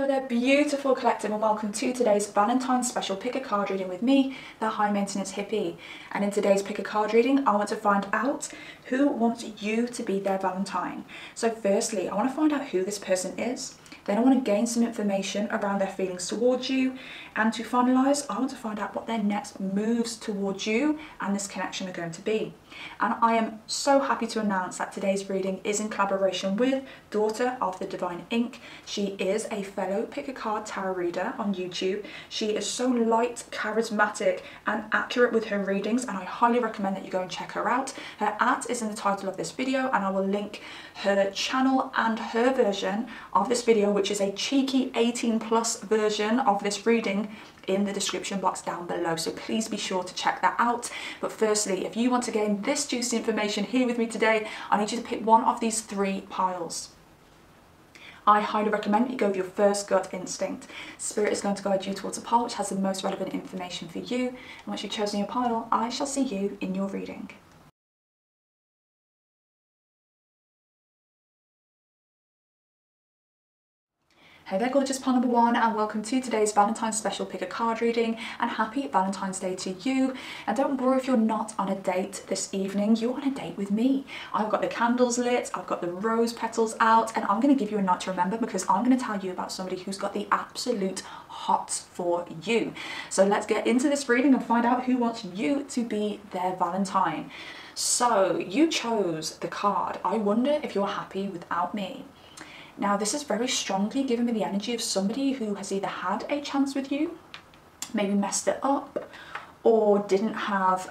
Hello there, beautiful collective, and welcome to today's Valentine special pick a card reading with me, the high maintenance hippie. And in today's pick a card reading, I want to find out who wants you to be their Valentine. So firstly, I want to find out who this person is. Then I want to gain some information around their feelings towards you. And to finalise, I want to find out what their next moves towards you and this connection are going to be. And I am so happy to announce that today's reading is in collaboration with Daughter of the Divine Ink. She is a fellow pick a card tarot reader on YouTube. She is so light, charismatic and accurate with her readings, and I highly recommend that you go and check her out. Her art is in the title of this video, and I will link her channel and her version of this video, which is a cheeky 18+ version of this reading, in the description box down below, so please be sure to check that out. But firstly, if you want to gain this juicy information here with me today, I need you to pick one of these three piles. I highly recommend that you go with your first gut instinct. Spirit is going to guide you towards a pile which has the most relevant information for you, and once you've chosen your pile, I shall see you in your reading. Hey there gorgeous pile number one, and welcome to today's Valentine's special pick a card reading, and happy Valentine's Day to you. And don't worry if you're not on a date this evening, you're on a date with me. I've got the candles lit, I've got the rose petals out, and I'm going to give you a night to remember because I'm going to tell you about somebody who's got the absolute hots for you. So let's get into this reading and find out who wants you to be their Valentine. So you chose the card, I wonder if you're happy without me. Now this is very strongly giving me the energy of somebody who has either had a chance with you, maybe messed it up, or didn't have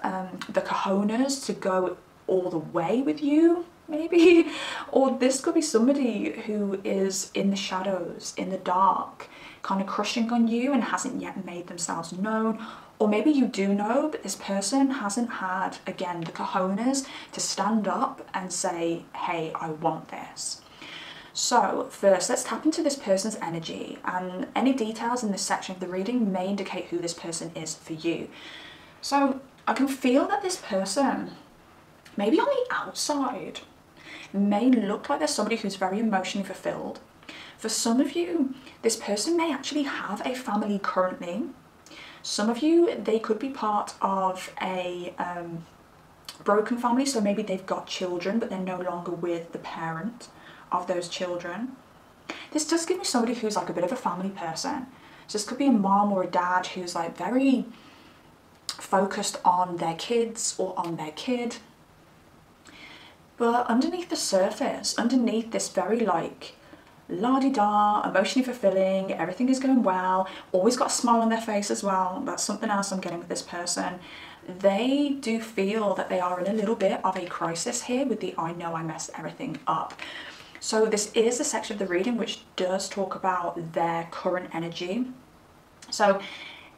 the cojones to go all the way with you, maybe. Or this could be somebody who is in the shadows, in the dark, kind of crushing on you and hasn't yet made themselves known. Or maybe you do know, but this person hasn't had, again, the cojones to stand up and say, hey, I want this. So first, let's tap into this person's energy, and any details in this section of the reading may indicate who this person is for you. So I can feel that this person, maybe on the outside, may look like there's somebody who's very emotionally fulfilled. For some of you, this person may actually have a family currently. Some of you, they could be part of a broken family, so maybe they've got children but they're no longer with the parent of those children. This does give me somebody who's like a bit of a family person. So this could be a mom or a dad who's like very focused on their kids or on their kid. But underneath the surface, underneath this very like la-di-da, emotionally fulfilling, everything is going well, always got a smile on their face as well. That's something else I'm getting with this person. They do feel that they are in a little bit of a crisis here with the I know I messed everything up. So this is a section of the reading which does talk about their current energy. So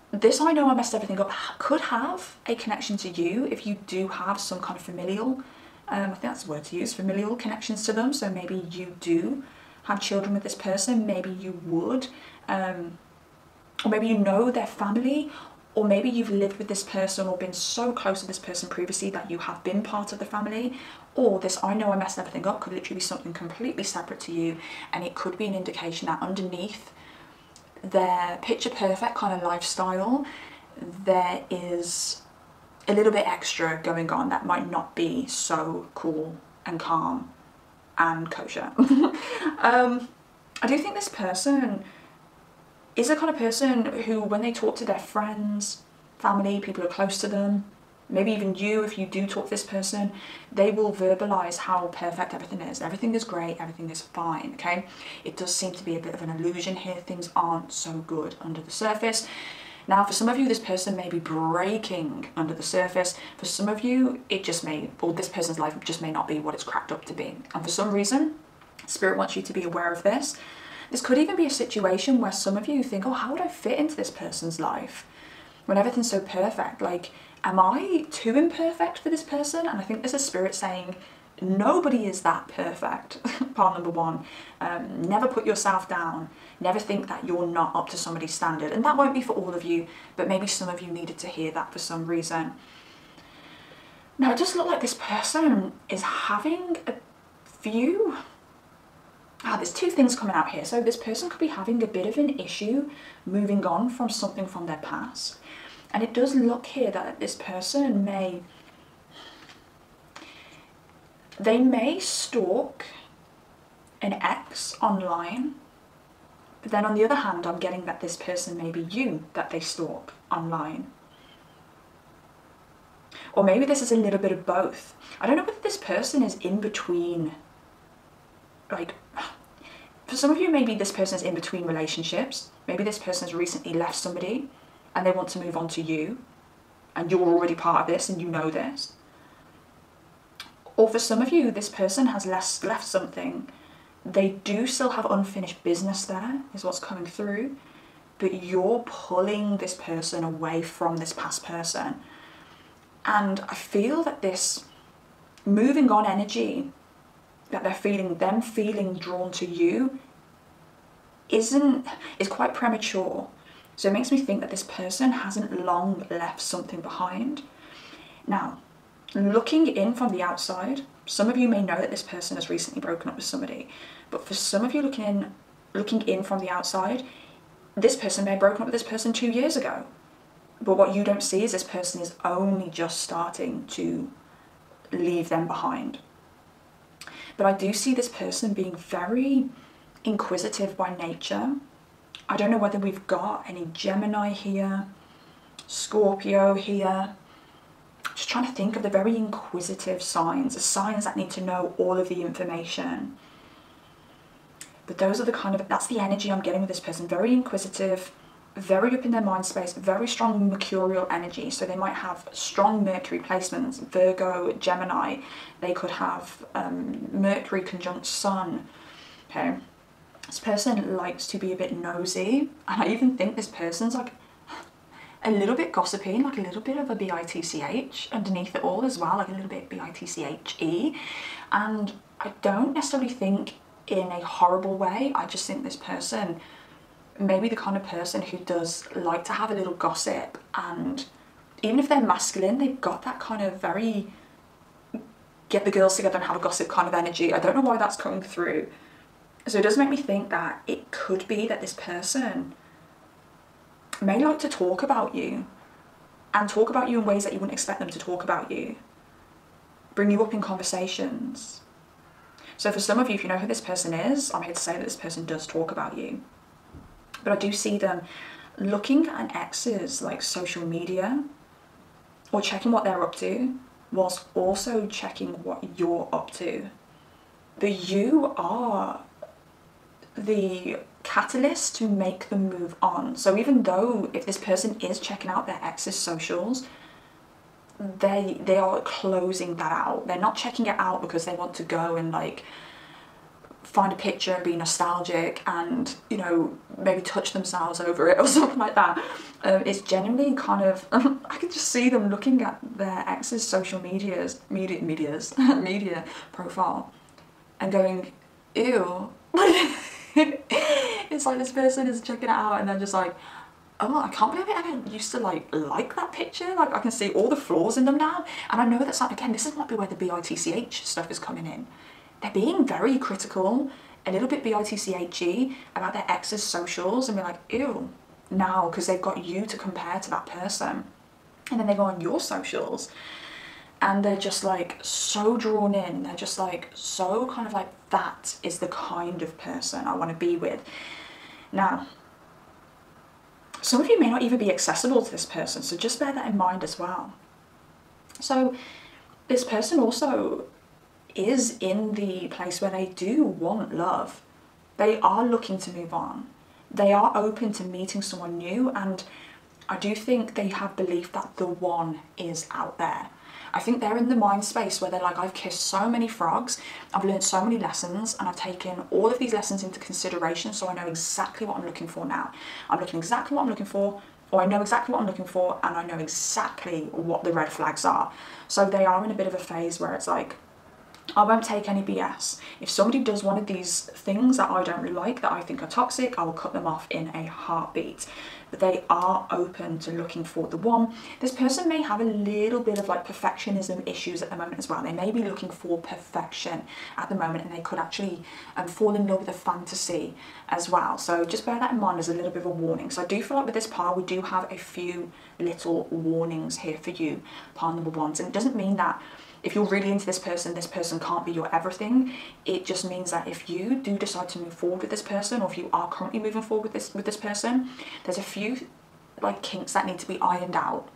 this I know I messed everything up could have a connection to you if you do have some kind of familial, I think that's the word to use, familial connections to them. So maybe you do have children with this person, maybe you would, or maybe you know their family, or maybe you've lived with this person or been so close to this person previously that you have been part of the family. Or this I know I messed everything up could literally be something completely separate to you, and it could be an indication that underneath their picture perfect kind of lifestyle there is a little bit extra going on that might not be so cool and calm and kosher. I do think this person is a kind of person who, when they talk to their friends, family, people who are close to them, maybe even you, if you do talk to this person, they will verbalize how perfect everything is. Everything is great, everything is fine, okay? It does seem to be a bit of an illusion here. Things aren't so good under the surface. Now, for some of you, this person may be breaking under the surface. For some of you, it just may, or this person's life just may not be what it's cracked up to be. And for some reason, Spirit wants you to be aware of this. This could even be a situation where some of you think, oh, how would I fit into this person's life when everything's so perfect? Like, am I too imperfect for this person? And I think there's a spirit saying, nobody is that perfect. Part number one, never put yourself down. Never think that you're not up to somebody's standard. And that won't be for all of you, but maybe some of you needed to hear that for some reason. Now, it does look like this person is having a few there's two things coming out here. So this person could be having a bit of an issue moving on from something from their past. And it does look here that this person may stalk an ex online. But then on the other hand, I'm getting that this person may be you that they stalk online. Or maybe this is a little bit of both. I don't know whether this person is in between, like, for some of you, maybe this person is in between relationships. Maybe this person has recently left somebody and they want to move on to you, and you're already part of this and you know this. Or for some of you, this person has left something. They do still have unfinished business there, is what's coming through, but you're pulling this person away from this past person. And I feel that this moving on energy that they're feeling, them feeling drawn to you, is quite premature. So it makes me think that this person hasn't long left something behind. Now, looking in from the outside, some of you may know that this person has recently broken up with somebody, but for some of you looking in from the outside, this person may have broken up with this person 2 years ago. But what you don't see is this person is only just starting to leave them behind. But I do see this person being very inquisitive by nature. I don't know whether we've got any Gemini here, Scorpio here. Just trying to think of the very inquisitive signs, the signs that need to know all of the information. But those are that's the energy I'm getting with this person. Very inquisitive, very up in their mind space, very strong mercurial energy. So they might have strong Mercury placements, Virgo, Gemini. They could have Mercury conjunct Sun. Okay, this person likes to be a bit nosy, and I even think this person's like a little bit gossipy, like a little bit of a bitch underneath it all as well, like a little bit bitche. And I don't necessarily think in a horrible way. I just think this person maybe the kind of person who does like to have a little gossip, and even if they're masculine, they've got that kind of very get the girls together and have a gossip kind of energy. I don't know why that's coming through. So it does make me think that it could be that this person may like to talk about you, and talk about you in ways that you wouldn't expect them to talk about you. Bring you up in conversations. So for some of you, if you know who this person is, I'm here to say that this person does talk about you. But I do see them looking at an ex's like social media or checking what they're up to, whilst also checking what you're up to. But you are the catalyst to make them move on. So even though if this person is checking out their ex's socials, they are closing that out. They're not checking it out because they want to go and like find a picture and be nostalgic and, you know, maybe touch themselves over it or something like that. It's genuinely kind of I can just see them looking at their ex's social media profile and going, ew. It's like this person is checking it out and they're just like, oh, I can't believe I ever used to like that picture. Like I can see all the flaws in them now. And I know that's not, again, this might be where the bitch stuff is coming in. They're being very critical, a little bit bitchy about their ex's socials and be like, ew, now, because they've got you to compare to that person. And then they go on your socials and they're just like so drawn in. They're just like so kind of like, that is the kind of person I want to be with. Now, some of you may not even be accessible to this person, so just bear that in mind as well. So this person also is in the place where they do want love. They are looking to move on. They are open to meeting someone new, and I do think they have belief that the one is out there. I think they're in the mind space where they're like, I've kissed so many frogs, I've learned so many lessons, and I've taken all of these lessons into consideration, so I know exactly what I'm looking for now. I'm looking exactly what I'm looking for, or I know exactly what I'm looking for, and I know exactly what the red flags are. So they are in a bit of a phase where it's like, I won't take any BS. If somebody does one of these things that I don't really like, that I think are toxic, I will cut them off in a heartbeat. But they are open to looking for the one. This person may have a little bit of like perfectionism issues at the moment as well. They may be looking for perfection at the moment, and they could actually fall in love with a fantasy as well. So just bear that in mind as a little bit of a warning. So I do feel like with this pile, we do have a few little warnings here for you, pile number ones. And it doesn't mean that if you're really into this person can't be your everything. It just means that if you do decide to move forward with this person, or if you are currently moving forward with this person, there's a few like kinks that need to be ironed out.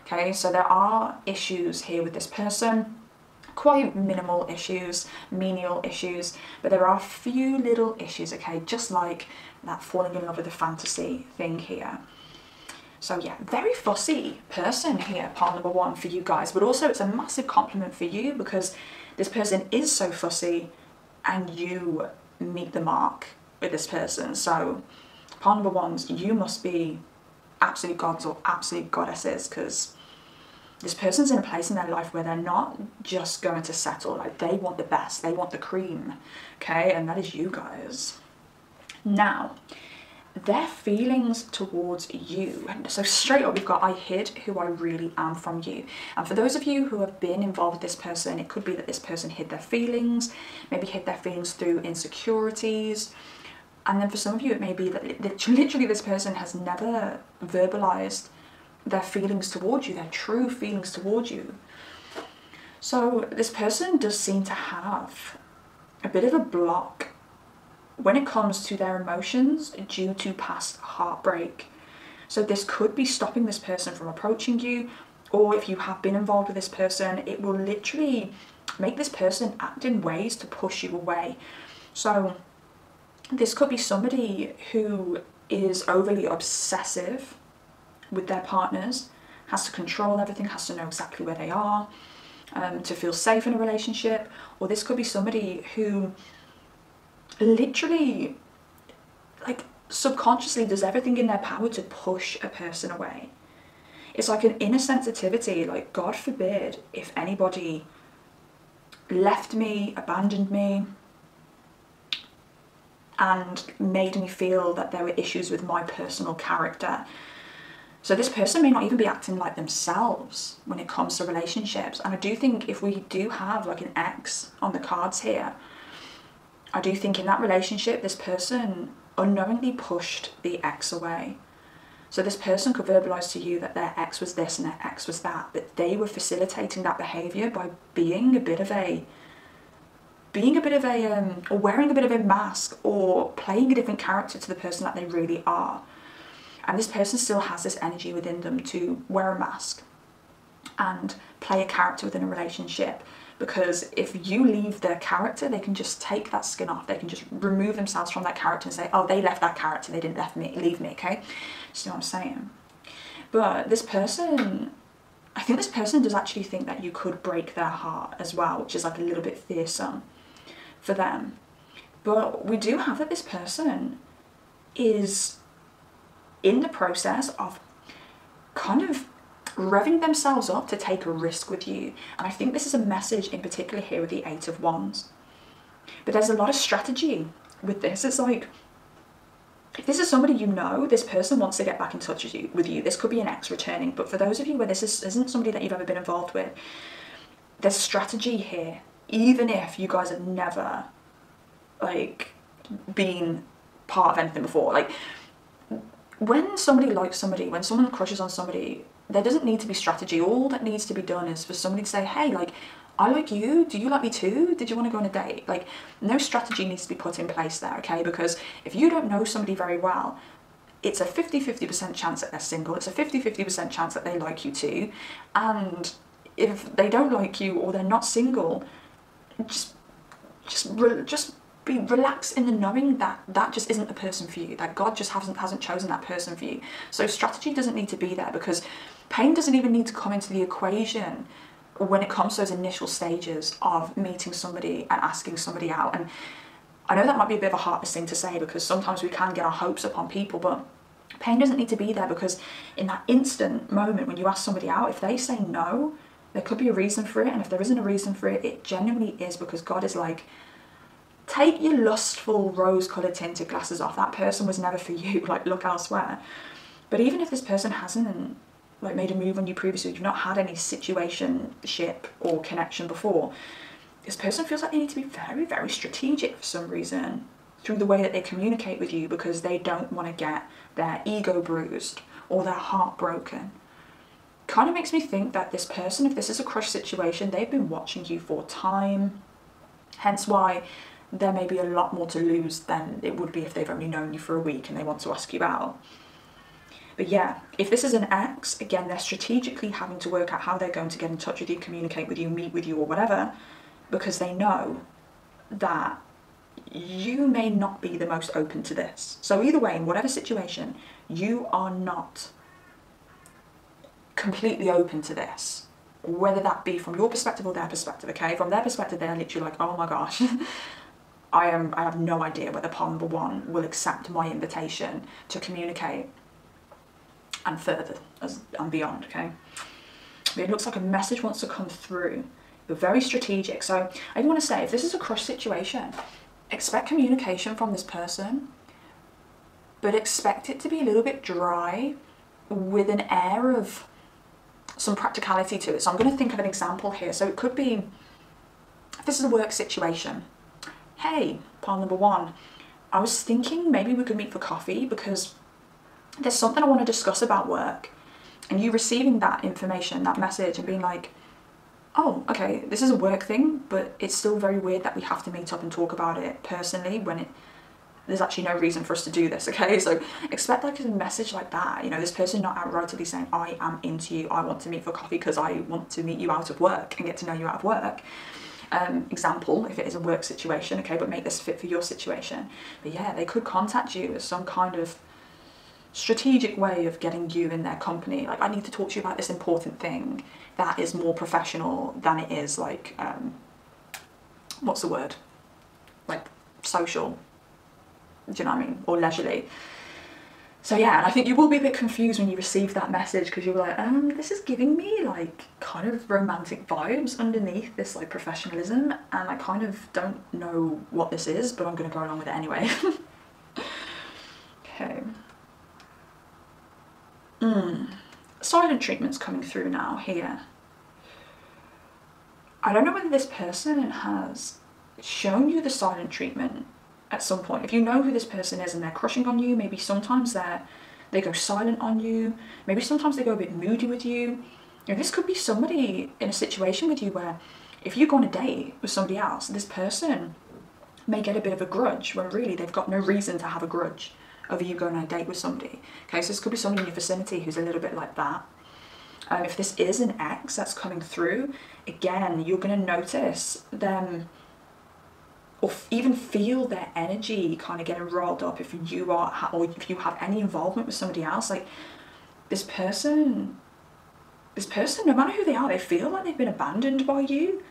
Okay, so there are issues here with this person, quite minimal issues, menial issues, but there are a few little issues, okay, just like that falling in love with a fantasy thing here. So yeah, very fussy person here, pile number one for you guys, but also it's a massive compliment for you because this person is so fussy and you meet the mark with this person. So pile number ones, you must be absolute gods or absolute goddesses, because this person's in a place in their life where they're not just going to settle, like they want the best, they want the cream, okay, and that is you guys. Now, their feelings towards you. So straight up we've got, I hid who I really am from you. And for those of you who have been involved with this person, it could be that this person hid their feelings, maybe hid their feelings through insecurities. And then for some of you, it may be that literally this person has never verbalized their feelings towards you, their true feelings towards you. So this person does seem to have a bit of a block when it comes to their emotions due to past heartbreak. So this could be stopping this person from approaching you, or if you have been involved with this person, it will literally make this person act in ways to push you away. So this could be somebody who is overly obsessive with their partners, has to control everything, has to know exactly where they are, to feel safe in a relationship. Or this could be somebody who literally, like, subconsciously does everything in their power to push a person away. It's like an inner sensitivity, like, God forbid if anybody left me, abandoned me, and made me feel that there were issues with my personal character. So this person may not even be acting like themselves when it comes to relationships. And I do think if we do have like an ex on the cards here, I do think in that relationship, this person unknowingly pushed the ex away. So this person could verbalize to you that their ex was this and their ex was that, but they were facilitating that behavior by being a bit of a, or wearing a bit of a mask, or playing a different character to the person that they really are. And this person still has this energy within them to wear a mask and play a character within a relationship. Because if you leave their character, they can just take that skin off. They can just remove themselves from that character and say, oh, they left that character, they didn't leave me, okay? See what I'm saying? But this person, I think this person does actually think that you could break their heart as well, which is like a little bit fearsome for them. But we do have that this person is in the process of kind of revving themselves up to take a risk with you. And I think this is a message in particular here with the Eight of Wands. But there's a lot of strategy with this. It's like, if this is somebody you know, this person wants to get back in touch with you. This could be an ex returning, but for those of you where this isn't somebody that you've ever been involved with, there's strategy here, even if you guys have never like been part of anything before. Like, when somebody likes somebody, when someone crushes on somebody, there doesn't need to be strategy. All that needs to be done is for somebody to say, hey, like, I like you, do you like me too? Did you want to go on a date? Like, no strategy needs to be put in place there, okay? Because if you don't know somebody very well, it's a 50-50% chance that they're single. It's a 50-50% chance that they like you too. And if they don't like you or they're not single, just be relaxed in the knowing that that just isn't the person for you, that God just hasn't chosen that person for you. So strategy doesn't need to be there, because pain doesn't even need to come into the equation when it comes to those initial stages of meeting somebody and asking somebody out. And I know that might be a bit of a heartless thing to say, because sometimes we can get our hopes up on people, but pain doesn't need to be there, because in that instant moment when you ask somebody out, if they say no, There could be a reason for it, and if there isn't a reason for it, it genuinely is because God is like, take your lustful rose-coloured tinted glasses off. That person was never for you. Like, look elsewhere. But even if this person hasn't like made a move on you previously, you've not had any situationship or connection before, this person feels like they need to be very, very strategic for some reason through the way that they communicate with you, because they don't want to get their ego bruised or their heart broken. Kind of makes me think that this person, if this is a crush situation, they've been watching you for time, hence why there may be a lot more to lose than it would be if they've only known you for a week and they want to ask you out. But yeah, if this is an ex, again, they're strategically having to work out how they're going to get in touch with you, communicate with you, meet with you or whatever, because they know that you may not be the most open to this. So either way, in whatever situation, you are not completely open to this, whether that be from your perspective or their perspective, okay? From their perspective, they're literally like, oh my gosh, I have no idea whether part number one will accept my invitation to communicate and further and beyond, okay? But it looks like a message wants to come through. You're very strategic. So I want to say, if this is a crush situation, expect communication from this person, but expect it to be a little bit dry with an air of some practicality to it. So I'm going to think of an example here. So it could be, if this is a work situation, hey, part number one, I was thinking maybe we could meet for coffee because there's something I want to discuss about work. And you receiving that information, that message, and being like, oh, okay, this is a work thing, but it's still very weird that we have to meet up and talk about it personally when there's actually no reason for us to do this, okay? So expect like a message like that, you know, this person not outrightly saying, I am into you, I want to meet for coffee because I want to meet you out of work and get to know you out of work. Example, if it is a work situation, okay, but make this fit for your situation. But yeah, they could contact you as some kind of strategic way of getting you in their company. Like, I need to talk to you about this important thing that is more professional than it is like, what's the word? Like social, do you know what I mean? Or leisurely. So yeah, and I think you will be a bit confused when you receive that message because you're like, this is giving me like kind of romantic vibes underneath this like professionalism, and I kind of don't know what this is, but I'm going to go along with it anyway. Okay. Silent treatment's coming through now here. I don't know whether this person has shown you the silent treatment at some point. If you know who this person is and they're crushing on you, maybe sometimes they go silent on you, maybe sometimes they go a bit moody with you. You know, this could be somebody in a situation with you where if you go on a date with somebody else, this person may get a bit of a grudge when really they've got no reason to have a grudge over you going on a date with somebody. Okay, so this could be somebody in your vicinity who's a little bit like that. If this is an ex that's coming through, again, you're going to notice them or even feel their energy kind of getting rolled up if you are, or if you have any involvement with somebody else. Like this person, no matter who they are, they feel like they've been abandoned by you,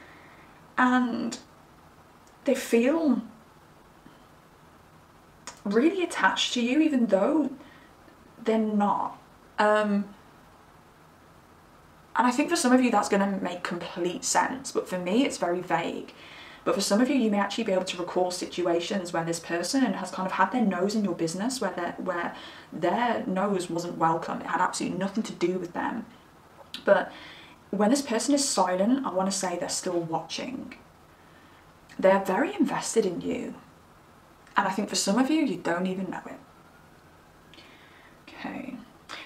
and they feel really attached to you even though they're not. And I think for some of you that's going to make complete sense, but for me it's very vague. But for some of you, you may actually be able to recall situations where this person has kind of had their nose in your business, where their nose wasn't welcome. It had absolutely nothing to do with them. But when this person is silent, I want to say they're still watching. They're very invested in you. And I think for some of you, you don't even know it. Okay.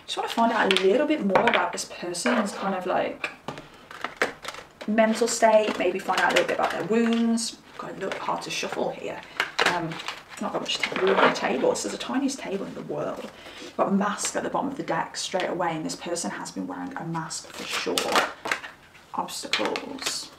Just want to find out a little bit more about this person's kind of like mental state, maybe find out a little bit about their wounds. Got a little bit hard to shuffle here. Not got much room on the table. This is the tiniest table in the world. Got a mask at the bottom of the deck straight away, and this person has been wearing a mask for sure. Obstacles.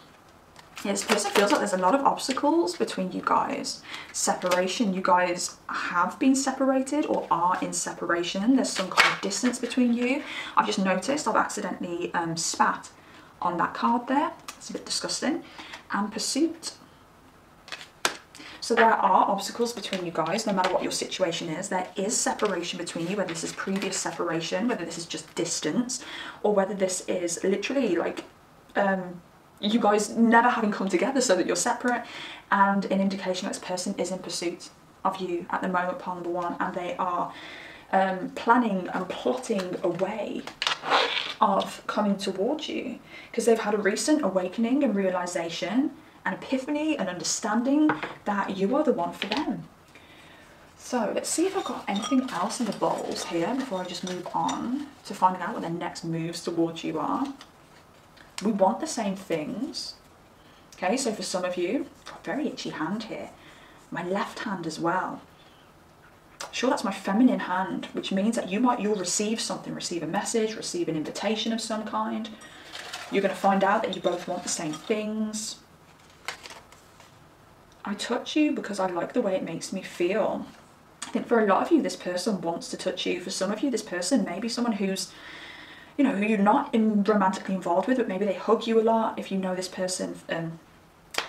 Yeah, this person feels like there's a lot of obstacles between you guys. Separation. You guys have been separated or are in separation. There's some kind of distance between you. I've just noticed I've accidentally spat on that card there. It's a bit disgusting. And pursuit. So there are obstacles between you guys, no matter what your situation is. There is separation between you, whether this is previous separation, whether this is just distance, or whether this is literally like you guys never having come together so that you're separate, and an indication that this person is in pursuit of you at the moment, pile number one, and they are planning and plotting a way of coming towards you because they've had a recent awakening and realization, an epiphany, and understanding that you are the one for them. So let's see if I've got anything else in the bowls here before I just move on to finding out what their next moves towards you are. We want the same things. Okay, so for some of you, got a very itchy hand here. My left hand as well. Sure, that's my feminine hand, which means that you'll receive something, receive a message, receive an invitation of some kind. You're going to find out that you both want the same things. I touch you because I like the way it makes me feel. I think for a lot of you, this person wants to touch you. For some of you, this person may be someone who's, you know, who you're not romantically involved with, but maybe they hug you a lot. If you know this person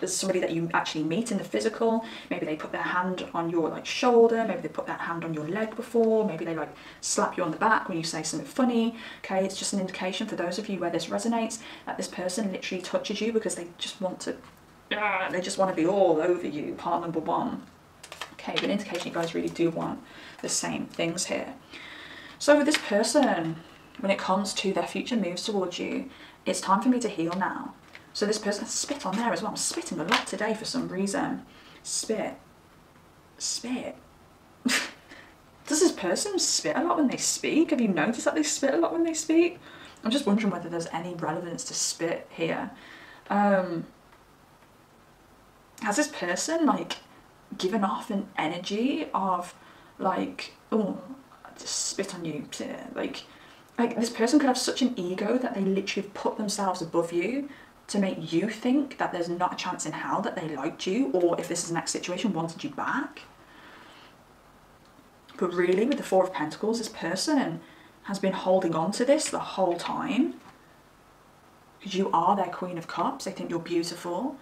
as somebody that you actually meet in the physical, maybe they put their hand on your like shoulder, maybe they put that hand on your leg before, maybe they like slap you on the back when you say something funny. Okay, it's just an indication for those of you where this resonates that this person literally touches you because they just want to, they just want to be all over you, part number one. Okay, but an indication you guys really do want the same things here. So with this person, when it comes to their future moves towards you, it's time for me to heal now. So this person, spit on there as well. I'm spitting a lot today for some reason. Spit. Spit. Does this person spit a lot when they speak? Have you noticed that they spit a lot when they speak? I'm just wondering whether there's any relevance to spit here. Has this person like given off an energy of like, oh, I just spit on you, like this person could have such an ego that they literally put themselves above you to make you think that there's not a chance in hell that they liked you, or if this is the next situation, wanted you back. But really, with the Four of Pentacles, this person has been holding on to this the whole time because you are their Queen of Cups. They think you're beautiful.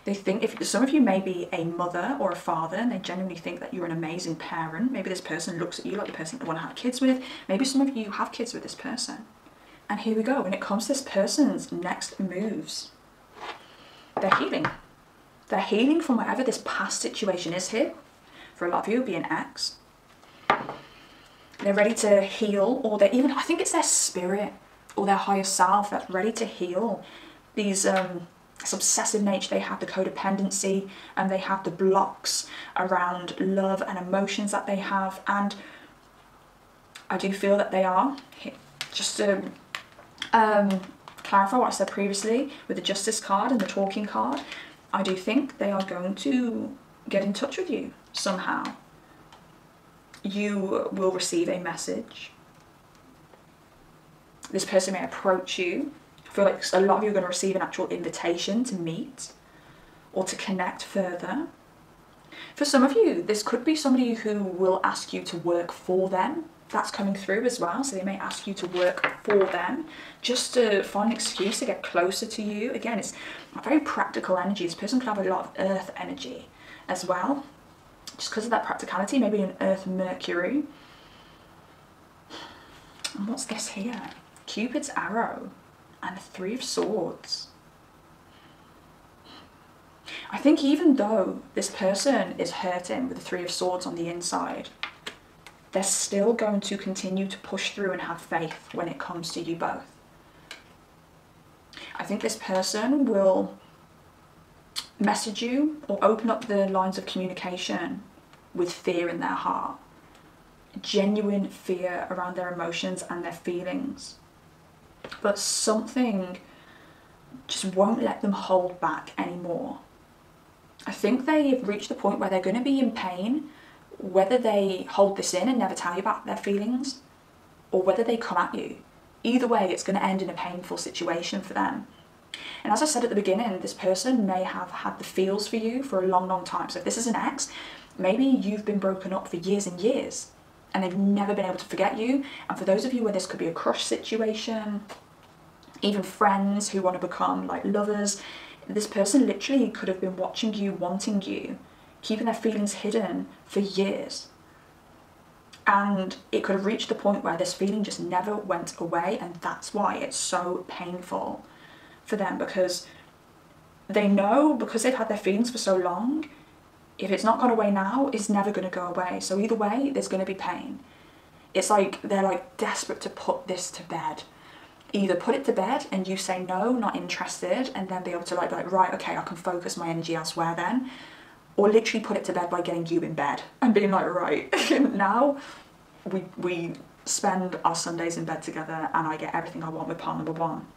They think, if some of you may be a mother or a father, and they genuinely think that you're an amazing parent. Maybe this person looks at you like the person they want to have kids with. Maybe some of you have kids with this person. And here we go, when it comes to this person's next moves, they're healing. They're healing from whatever this past situation is here. For a lot of you, it'll be an ex. They're ready to heal, or they're even, I think it's their spirit or their higher self that's ready to heal these, this obsessive nature they have, the codependency, and they have the blocks around love and emotions that they have. And I do feel that they are, just to clarify what I said previously with the Justice card and the Talking card, I do think they are going to get in touch with you somehow. You will receive a message. This person may approach you. I feel like a lot of you are going to receive an actual invitation to meet or to connect further. For some of you, this could be somebody who will ask you to work for them. That's coming through as well. So they may ask you to work for them just to find an excuse to get closer to you. Again, it's a very practical energy. This person could have a lot of earth energy as well. Just because of that practicality, maybe an earth Mercury. And what's this here? Cupid's arrow and the Three of Swords. I think even though this person is hurting with the Three of Swords on the inside, they're still going to continue to push through and have faith when it comes to you both. I think this person will message you or open up the lines of communication with fear in their heart. Genuine fear around their emotions and their feelings. But something just won't let them hold back anymore. I think they've reached the point where they're going to be in pain, whether they hold this in and never tell you about their feelings, or whether they come at you. Either way, it's going to end in a painful situation for them. And as I said at the beginning, this person may have had the feels for you for a long, long time. So if this is an ex, maybe you've been broken up for years and years, and they've never been able to forget you. And for those of you where this could be a crush situation, even friends who want to become like lovers, this person literally could have been watching you, wanting you, keeping their feelings hidden for years. And it could have reached the point where this feeling just never went away, and that's why it's so painful for them, because they know, because they've had their feelings for so long, if it's not gone away now, it's never going to go away. So either way, there's going to be pain. It's like they're like desperate to put this to bed. Either put it to bed and you say no, not interested, and then be able to like be like, right, okay, I can focus my energy elsewhere then. Or literally put it to bed by getting you in bed and being like, right, now we spend our Sundays in bed together and I get everything I want with part number one.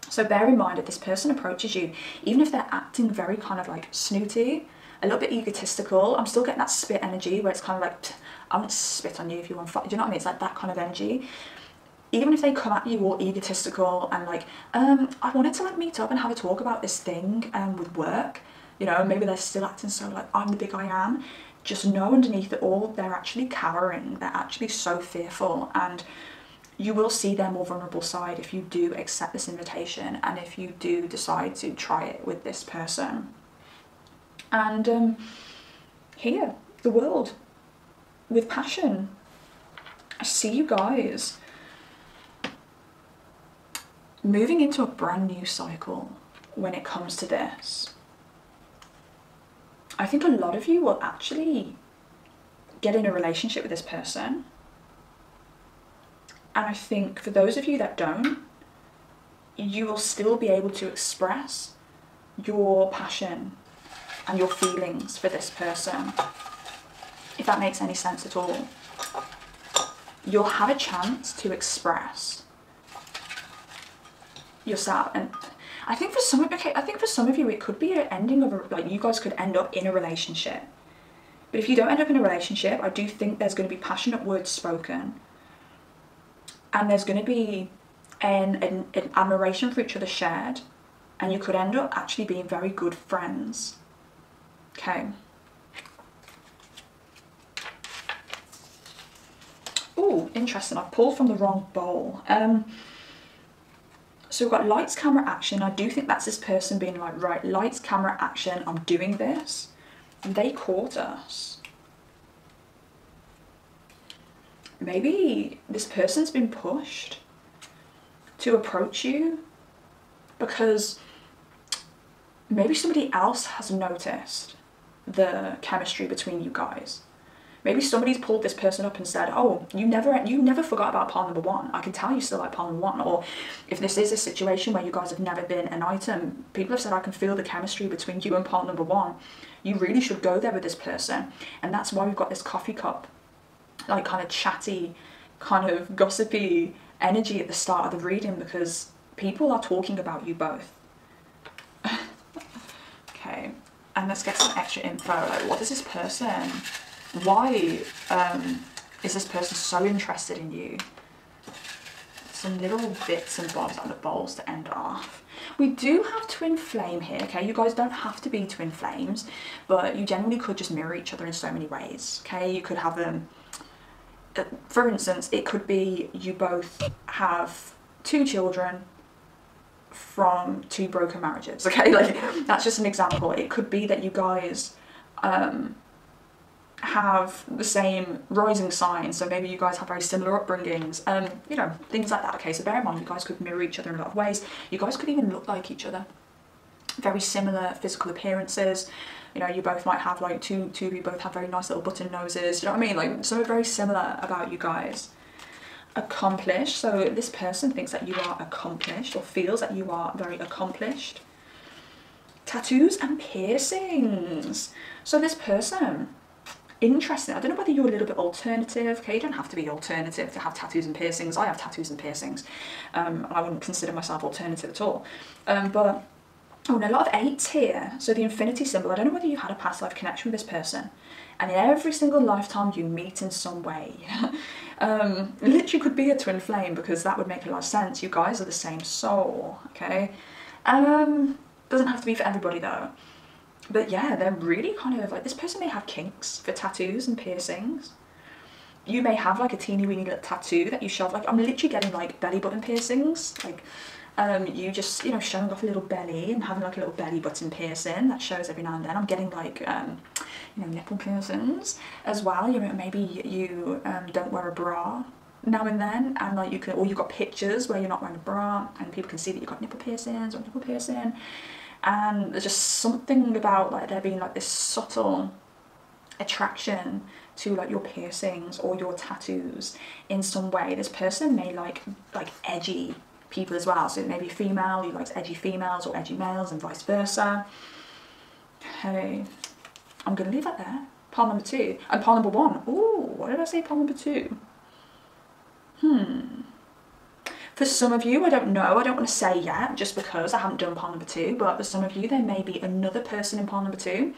So bear in mind, if this person approaches you, even if they're acting very kind of like snooty, a little bit egotistical, I'm still getting that spit energy where it's kind of like, I won't spit on you if you want to fight. Do you know what I mean? It's like that kind of energy. Even if they come at you all egotistical and like, I wanted to like meet up and have a talk about this thing with work, you know, maybe they're still acting so like, I'm the big I am. Just know underneath it all, they're actually cowering. They're actually so fearful, and you will see their more vulnerable side if you do accept this invitation and if you do decide to try it with this person. And here, the world, with passion. I see you guys moving into a brand new cycle when it comes to this. I think a lot of you will actually get in a relationship with this person. And I think for those of you that don't, you will still be able to express your passion and your feelings for this person, if that makes any sense at all. You'll have a chance to express yourself. And I think for some of you it could be an ending of a, like, you guys could end up in a relationship. But if you don't end up in a relationship, I do think there's going to be passionate words spoken, and there's going to be an admiration for each other shared, and you could end up actually being very good friends. Okay. Oh, interesting. I pulled from the wrong bowl. So we've got lights, camera, action. I do think that's this person being like, right, lights, camera, action, I'm doing this. And they caught us. Maybe this person's been pushed to approach you because maybe somebody else has noticed the chemistry between you guys. Maybe somebody's pulled this person up and said, oh, you never forgot about part number one. I can tell you still like part number one. Or if this is a situation where you guys have never been an item, people have said, I can feel the chemistry between you and part number one. You really should go there with this person. And that's why we've got this coffee cup, like kind of chatty, kind of gossipy energy at the start of the reading, because people are talking about you both. Okay, and let's get some extra info. Like, what is this person? Why is this person so interested in you? Some little bits and bobs on the bowls to end off. We do have twin flame here, okay? You guys don't have to be twin flames, but you generally could just mirror each other in so many ways, okay? You could have them, for instance, it could be you both have 2 children from 2 broken marriages, okay? Like, that's just an example. It could be that you guys have the same rising sign, so maybe you guys have very similar upbringings, you know, things like that. Okay, so bear in mind, you guys could mirror each other in a lot of ways. You guys could even look like each other, very similar physical appearances. You know, you both might have like two of you both have very nice little button noses. You know what I mean? Like, something very similar about you guys. Accomplished. So this person thinks that you are accomplished, or feels that you are very accomplished. Tattoos and piercings. So this person, interesting. I don't know whether you're a little bit alternative. Okay, you don't have to be alternative to have tattoos and piercings. I have tattoos and piercings. I wouldn't consider myself alternative at all. But oh, and a lot of 8s here. So the infinity symbol. I don't know whether you had a past life connection with this person, and in every single lifetime you meet in some way. Literally could be a twin flame, because that would make a lot of sense. You guys are the same soul. Okay. Doesn't have to be for everybody though. But yeah, they're really kind of like, this person may have kinks for tattoos and piercings. You may have like a teeny weeny little tattoo that you shove, like, I'm literally getting like belly button piercings, like you just, you know, showing off a little belly and having like a little belly button piercing that shows every now and then. I'm getting like, you know, nipple piercings as well. You know, maybe you don't wear a bra, now and then, and like you can, or you've got pictures where you're not wearing a bra and people can see that you've got nipple piercings or nipple piercing, and there's just something about like there being like this subtle attraction to like your piercings or your tattoos in some way. This person may like edgy people as well, so it may be female who likes edgy females or edgy males and vice versa. Okay, I'm gonna leave that there. Pile number 2 and pile number 1. Ooh, what did I say? Pile number 2. For some of you, I don't know, I don't want to say yet just because I haven't done pile number 2, but for some of you there may be another person in pile number 2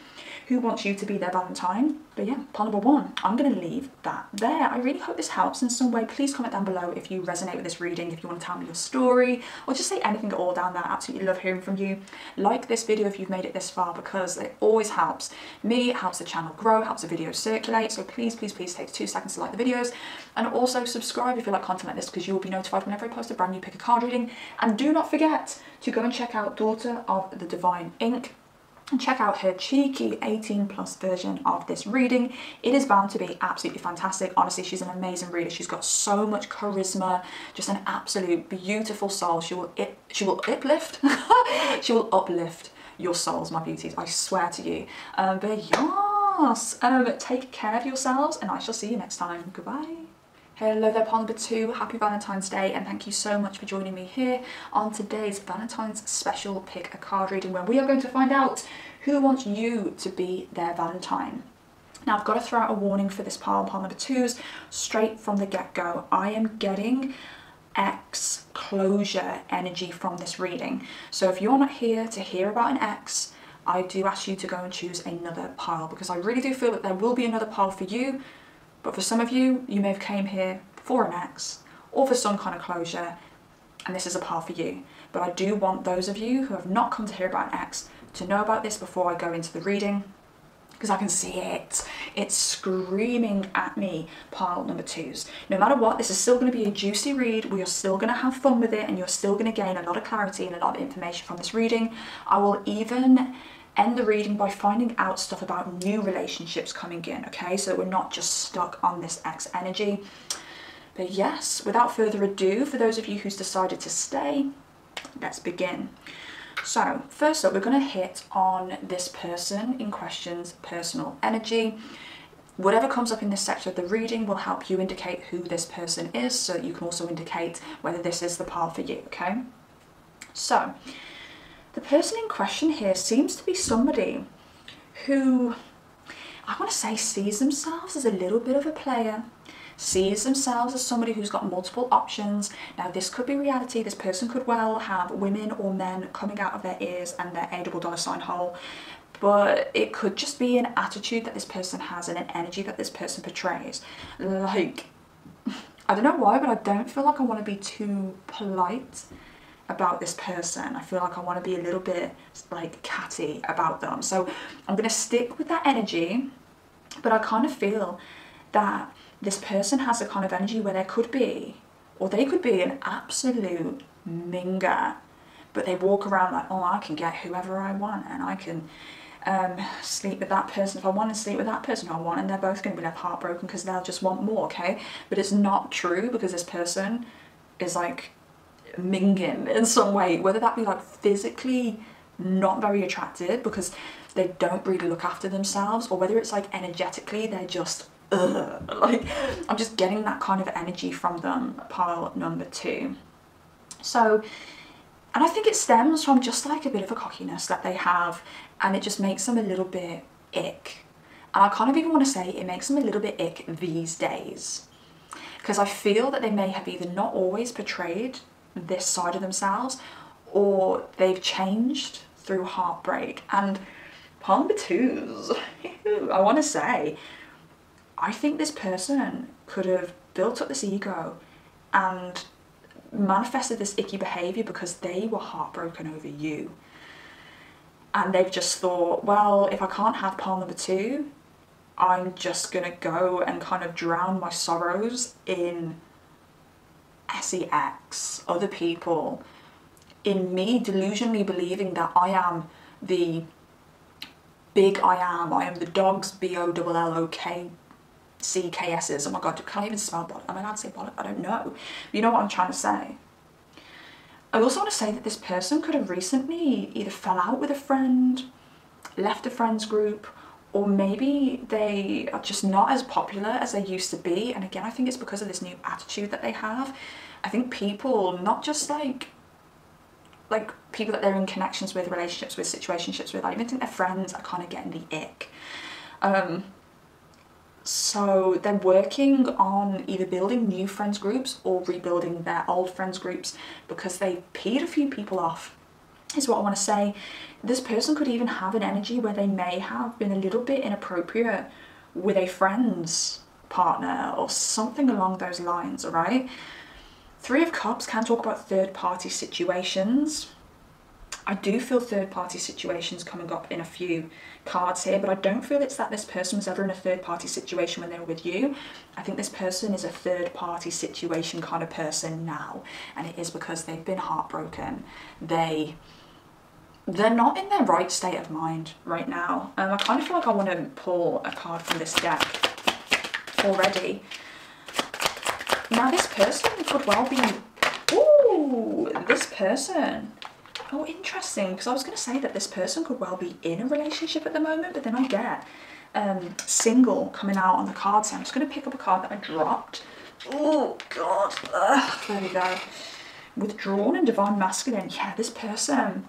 who wants you to be their Valentine. But yeah, pile number 1, I'm going to leave that there. I really hope this helps in some way. Please comment down below if you resonate with this reading, if you want to tell me your story, or just say anything at all down there. I absolutely love hearing from you. Like this video if you've made it this far, because it always helps me, it helps the channel grow, helps the videos circulate. So please, please, please take 2 seconds to like the videos, and also subscribe if you like content like this, because you will be notified whenever I post a brand new pick a card reading. And do not forget to go and check out Daughter of the Divine Ink and check out her cheeky 18+ version of this reading. It is bound to be absolutely fantastic. Honestly, she's an amazing reader. She's got so much charisma, just an absolute beautiful soul. She will uplift she will uplift your souls, my beauties, I swear to you. But yes, take care of yourselves, and I shall see you next time. Goodbye. Hello there, pile number 2, happy Valentine's Day, and thank you so much for joining me here on today's Valentine's special pick a card reading, where we are going to find out who wants you to be their Valentine. Now I've got to throw out a warning for this pile number 2s straight from the get-go. I am getting ex closure energy from this reading, so if you're not here to hear about an ex, I do ask you to go and choose another pile, because I really do feel that there will be another pile for you. But for some of you, you may have came here for an ex or for some kind of closure, and this is a pile for you. But I do want those of you who have not come to hear about an ex to know about this before I go into the reading, because I can see it. It's screaming at me, pile number 2s. No matter what, this is still going to be a juicy read. We are still going to have fun with it, and you're still going to gain a lot of clarity and a lot of information from this reading. I will even end the reading by finding out stuff about new relationships coming in, okay? So we're not just stuck on this ex energy. But yes, without further ado, for those of you who's decided to stay, let's begin. So first up, we're going to hit on this person in question's personal energy. Whatever comes up in this section of the reading will help you indicate who this person is, so that you can also indicate whether this is the pile for you, okay? So the person in question here seems to be somebody who, I want to say, sees themselves as a little bit of a player, sees themselves as somebody who's got multiple options. Now this could be reality. This person could well have women or men coming out of their ears and their $8 hole, but it could just be an attitude that this person has and an energy that this person portrays. Like, I don't know why, but I don't feel like I want to be too polite about this person. I feel like I want to be a little bit like catty about them, so I'm going to stick with that energy. But I kind of feel that this person has a kind of energy where there could be, or they could be, an absolute minger, but they walk around like, oh, I can get whoever I want, and I can sleep with that person if I want, and sleep with that person if I want, and they're both going to be left heartbroken because they'll just want more, okay? But it's not true, because this person is like minging in some way, whether that be like physically not very attractive because they don't really look after themselves, or whether it's like energetically they're just like, I'm just getting that kind of energy from them, pile number 2. So, and I think it stems from just like a bit of a cockiness that they have, and it just makes them a little bit ick. And I kind of even want to say it makes them a little bit ick these days, because I feel that they may have either not always portrayed this side of themselves, or they've changed through heartbreak. And pile number 2s, I want to say, I think this person could have built up this ego and manifested this icky behaviour because they were heartbroken over you. And they've just thought, well, if I can't have pile number 2, I'm just going to go and kind of drown my sorrows in sex, other people, in me delusionally believing that I am the big I am the dog's BOLLOK CKSs. Oh my God, can I even spell bollock? Am I allowed to say bollock? I don't know. You know what I'm trying to say. I also want to say that this person could have recently either fell out with a friend, left a friends group, or maybe they are just not as popular as they used to be. And again, I think it's because of this new attitude that they have. I think people, not just like people that they're in connections with, relationships with, situationships with, I even think their friends are kind of getting the ick. So they're working on either building new friends groups or rebuilding their old friends groups because they peed a few people off, is what I want to say. This person could even have an energy where they may have been a little bit inappropriate with a friend's partner or something along those lines, all right? Three of Cups can talk about third-party situations. I do feel third-party situations coming up in a few cards here, but I don't feel it's that this person was ever in a third-party situation when they were with you. I think this person is a third-party situation kind of person now, and it is because they've been heartbroken. They're not in their right state of mind right now. I kind of feel like I want to pull a card from this deck already. Now this person could well be, ooh, this person. Oh, interesting, because I was going to say that this person could well be in a relationship at the moment, but then I get single coming out on the card, so I'm just going to pick up a card that I dropped. Oh, God. Ugh, there we go. Withdrawn and divine masculine. Yeah, this person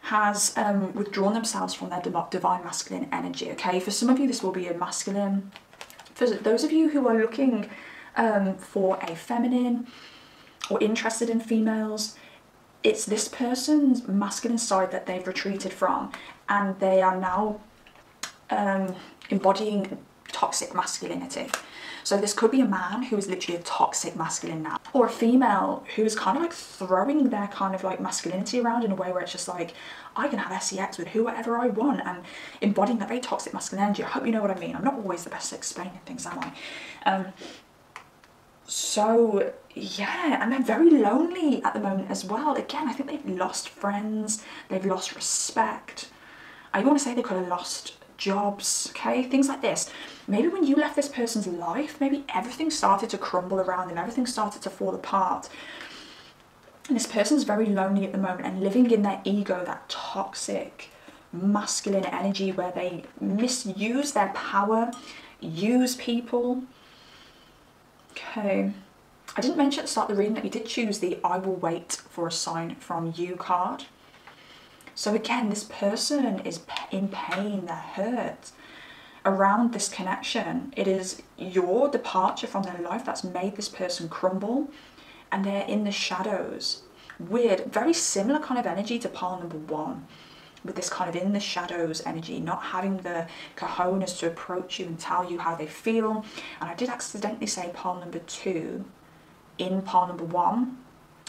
has withdrawn themselves from their divine masculine energy, okay? For some of you, this will be a masculine. For those of you who are looking for a feminine or interested in females, it's this person's masculine side that they've retreated from, and they are now embodying toxic masculinity. So this could be a man who is literally a toxic masculine now, or a female who is kind of like throwing their kind of like masculinity around in a way where it's just like, I can have sex with whoever I want, and embodying that very toxic masculine energy. I hope you know what I mean. I'm not always the best at explaining things, am I? So yeah, and they're very lonely at the moment as well. Again, I think they've lost friends, they've lost respect. I want to say they could have lost jobs, okay? Things like this. Maybe when you left this person's life, maybe everything started to crumble around them, everything started to fall apart. And this person's very lonely at the moment and living in their ego, that toxic masculine energy where they misuse their power, use people. Okay, I didn't mention at the start of the reading that we did choose the I will wait for a sign from you card. So again, this person is in pain, they're hurt around this connection. It is your departure from their life that's made this person crumble, and they're in the shadows. Weird, very similar kind of energy to pile number one, with this kind of in the shadows energy, not having the cojones to approach you and tell you how they feel. And I did accidentally say pile number two in pile number one.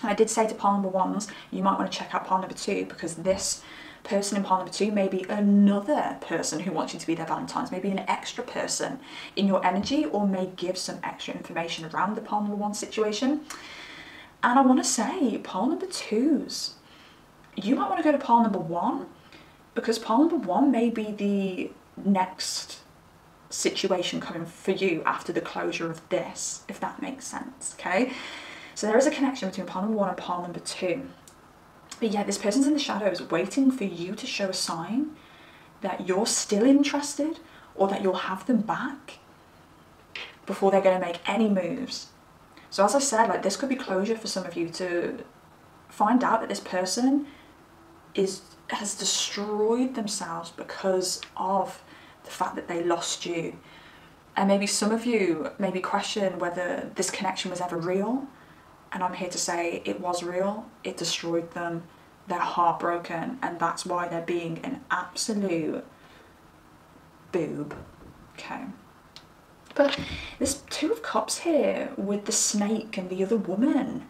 And I did say to pile number ones, you might want to check out pile number two, because this person in pile number two may be another person who wants you to be their Valentines, maybe an extra person in your energy, or may give some extra information around the pile number one situation. And I want to say pile number twos, you might want to go to pile number one, because pile number one may be the next situation coming for you after the closure of this, if that makes sense, okay? So there is a connection between pile number one and pile number two. But yeah, this person's in the shadows waiting for you to show a sign that you're still interested, or that you'll have them back before they're going to make any moves. So as I said, like, this could be closure for some of you to find out that this person has destroyed themselves because of the fact that they lost you. And maybe some of you maybe question whether this connection was ever real, and I'm here to say it was real. It destroyed them, they're heartbroken, and that's why they're being an absolute boob, okay? But this Two of Cups here with the snake and the other woman.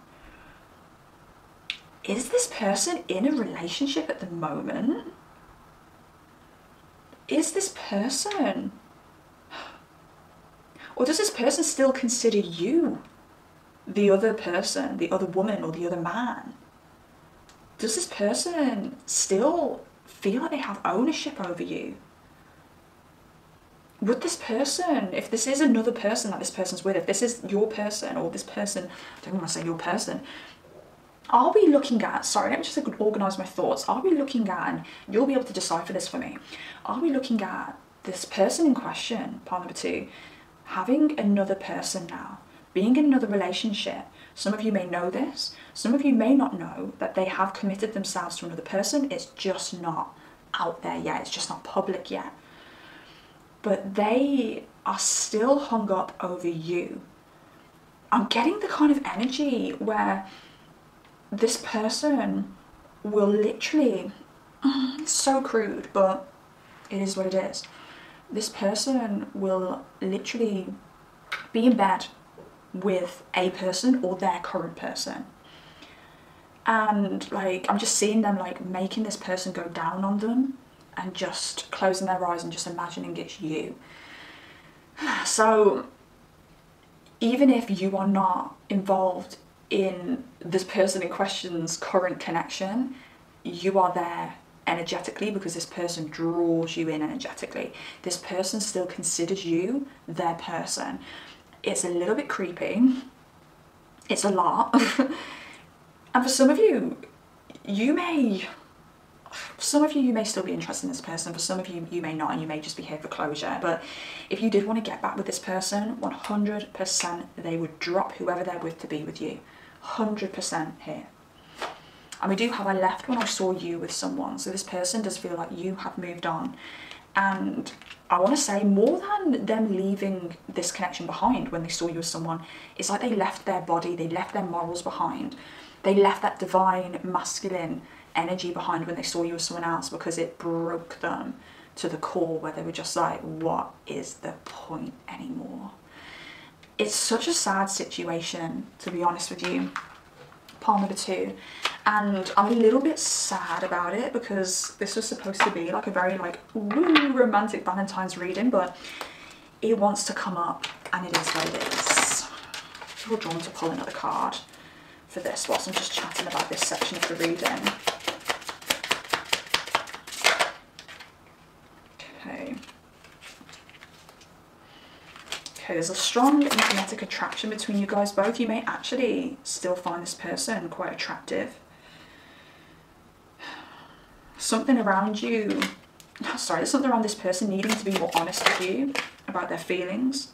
Is this person in a relationship at the moment? Is this person, or does this person still consider you the other person, the other woman, or the other man? Does this person still feel like they have ownership over you? would this person, if this is another person that this person's with, if this is your person, or this person, I don't want to say your person, are we looking at, sorry, let me just organise my thoughts. Are we looking at, and you'll be able to decipher this for me, are we looking at this person in question, part number 2, having another person now, being in another relationship? Some of you may know this, some of you may not know that they have committed themselves to another person. It's just not out there yet, it's just not public yet. But they are still hung up over you. I'm getting the kind of energy where this person will literally, it's so crude, but it is what it is. This person will literally be in bed with a person or their current person. And like, I'm just seeing them like making this person go down on them and just closing their eyes and just imagining it's you. So even if you are not involved in this person in question's current connection, you are there energetically because this person draws you in energetically. This person still considers you their person. It's a little bit creepy. It's a lot. And for some of you, you may still be interested in this person. For some of you, you may not, and you may just be here for closure. But if you did want to get back with this person, 100% they would drop whoever they're with to be with you. 100% here. And we do have, I left when I saw you with someone. So this person does feel like you have moved on. And I want to say, more than them leaving this connection behind when they saw you with someone, it's like they left their body, they left their morals behind. They left that divine masculine energy behind when they saw you with someone else, because it broke them to the core, where they were just like, what is the point anymore? It's such a sad situation, to be honest with you, pile number 2. And I'm a little bit sad about it, because this was supposed to be like a very like woo romantic Valentine's reading, but it wants to come up, and it is what it is. I feel drawn to pull another card for this whilst I'm just chatting about this section of the reading. Okay. Okay, there's a strong magnetic attraction between you guys both. You may actually still find this person quite attractive. Something around you, sorry, there's something around this person needing to be more honest with you about their feelings.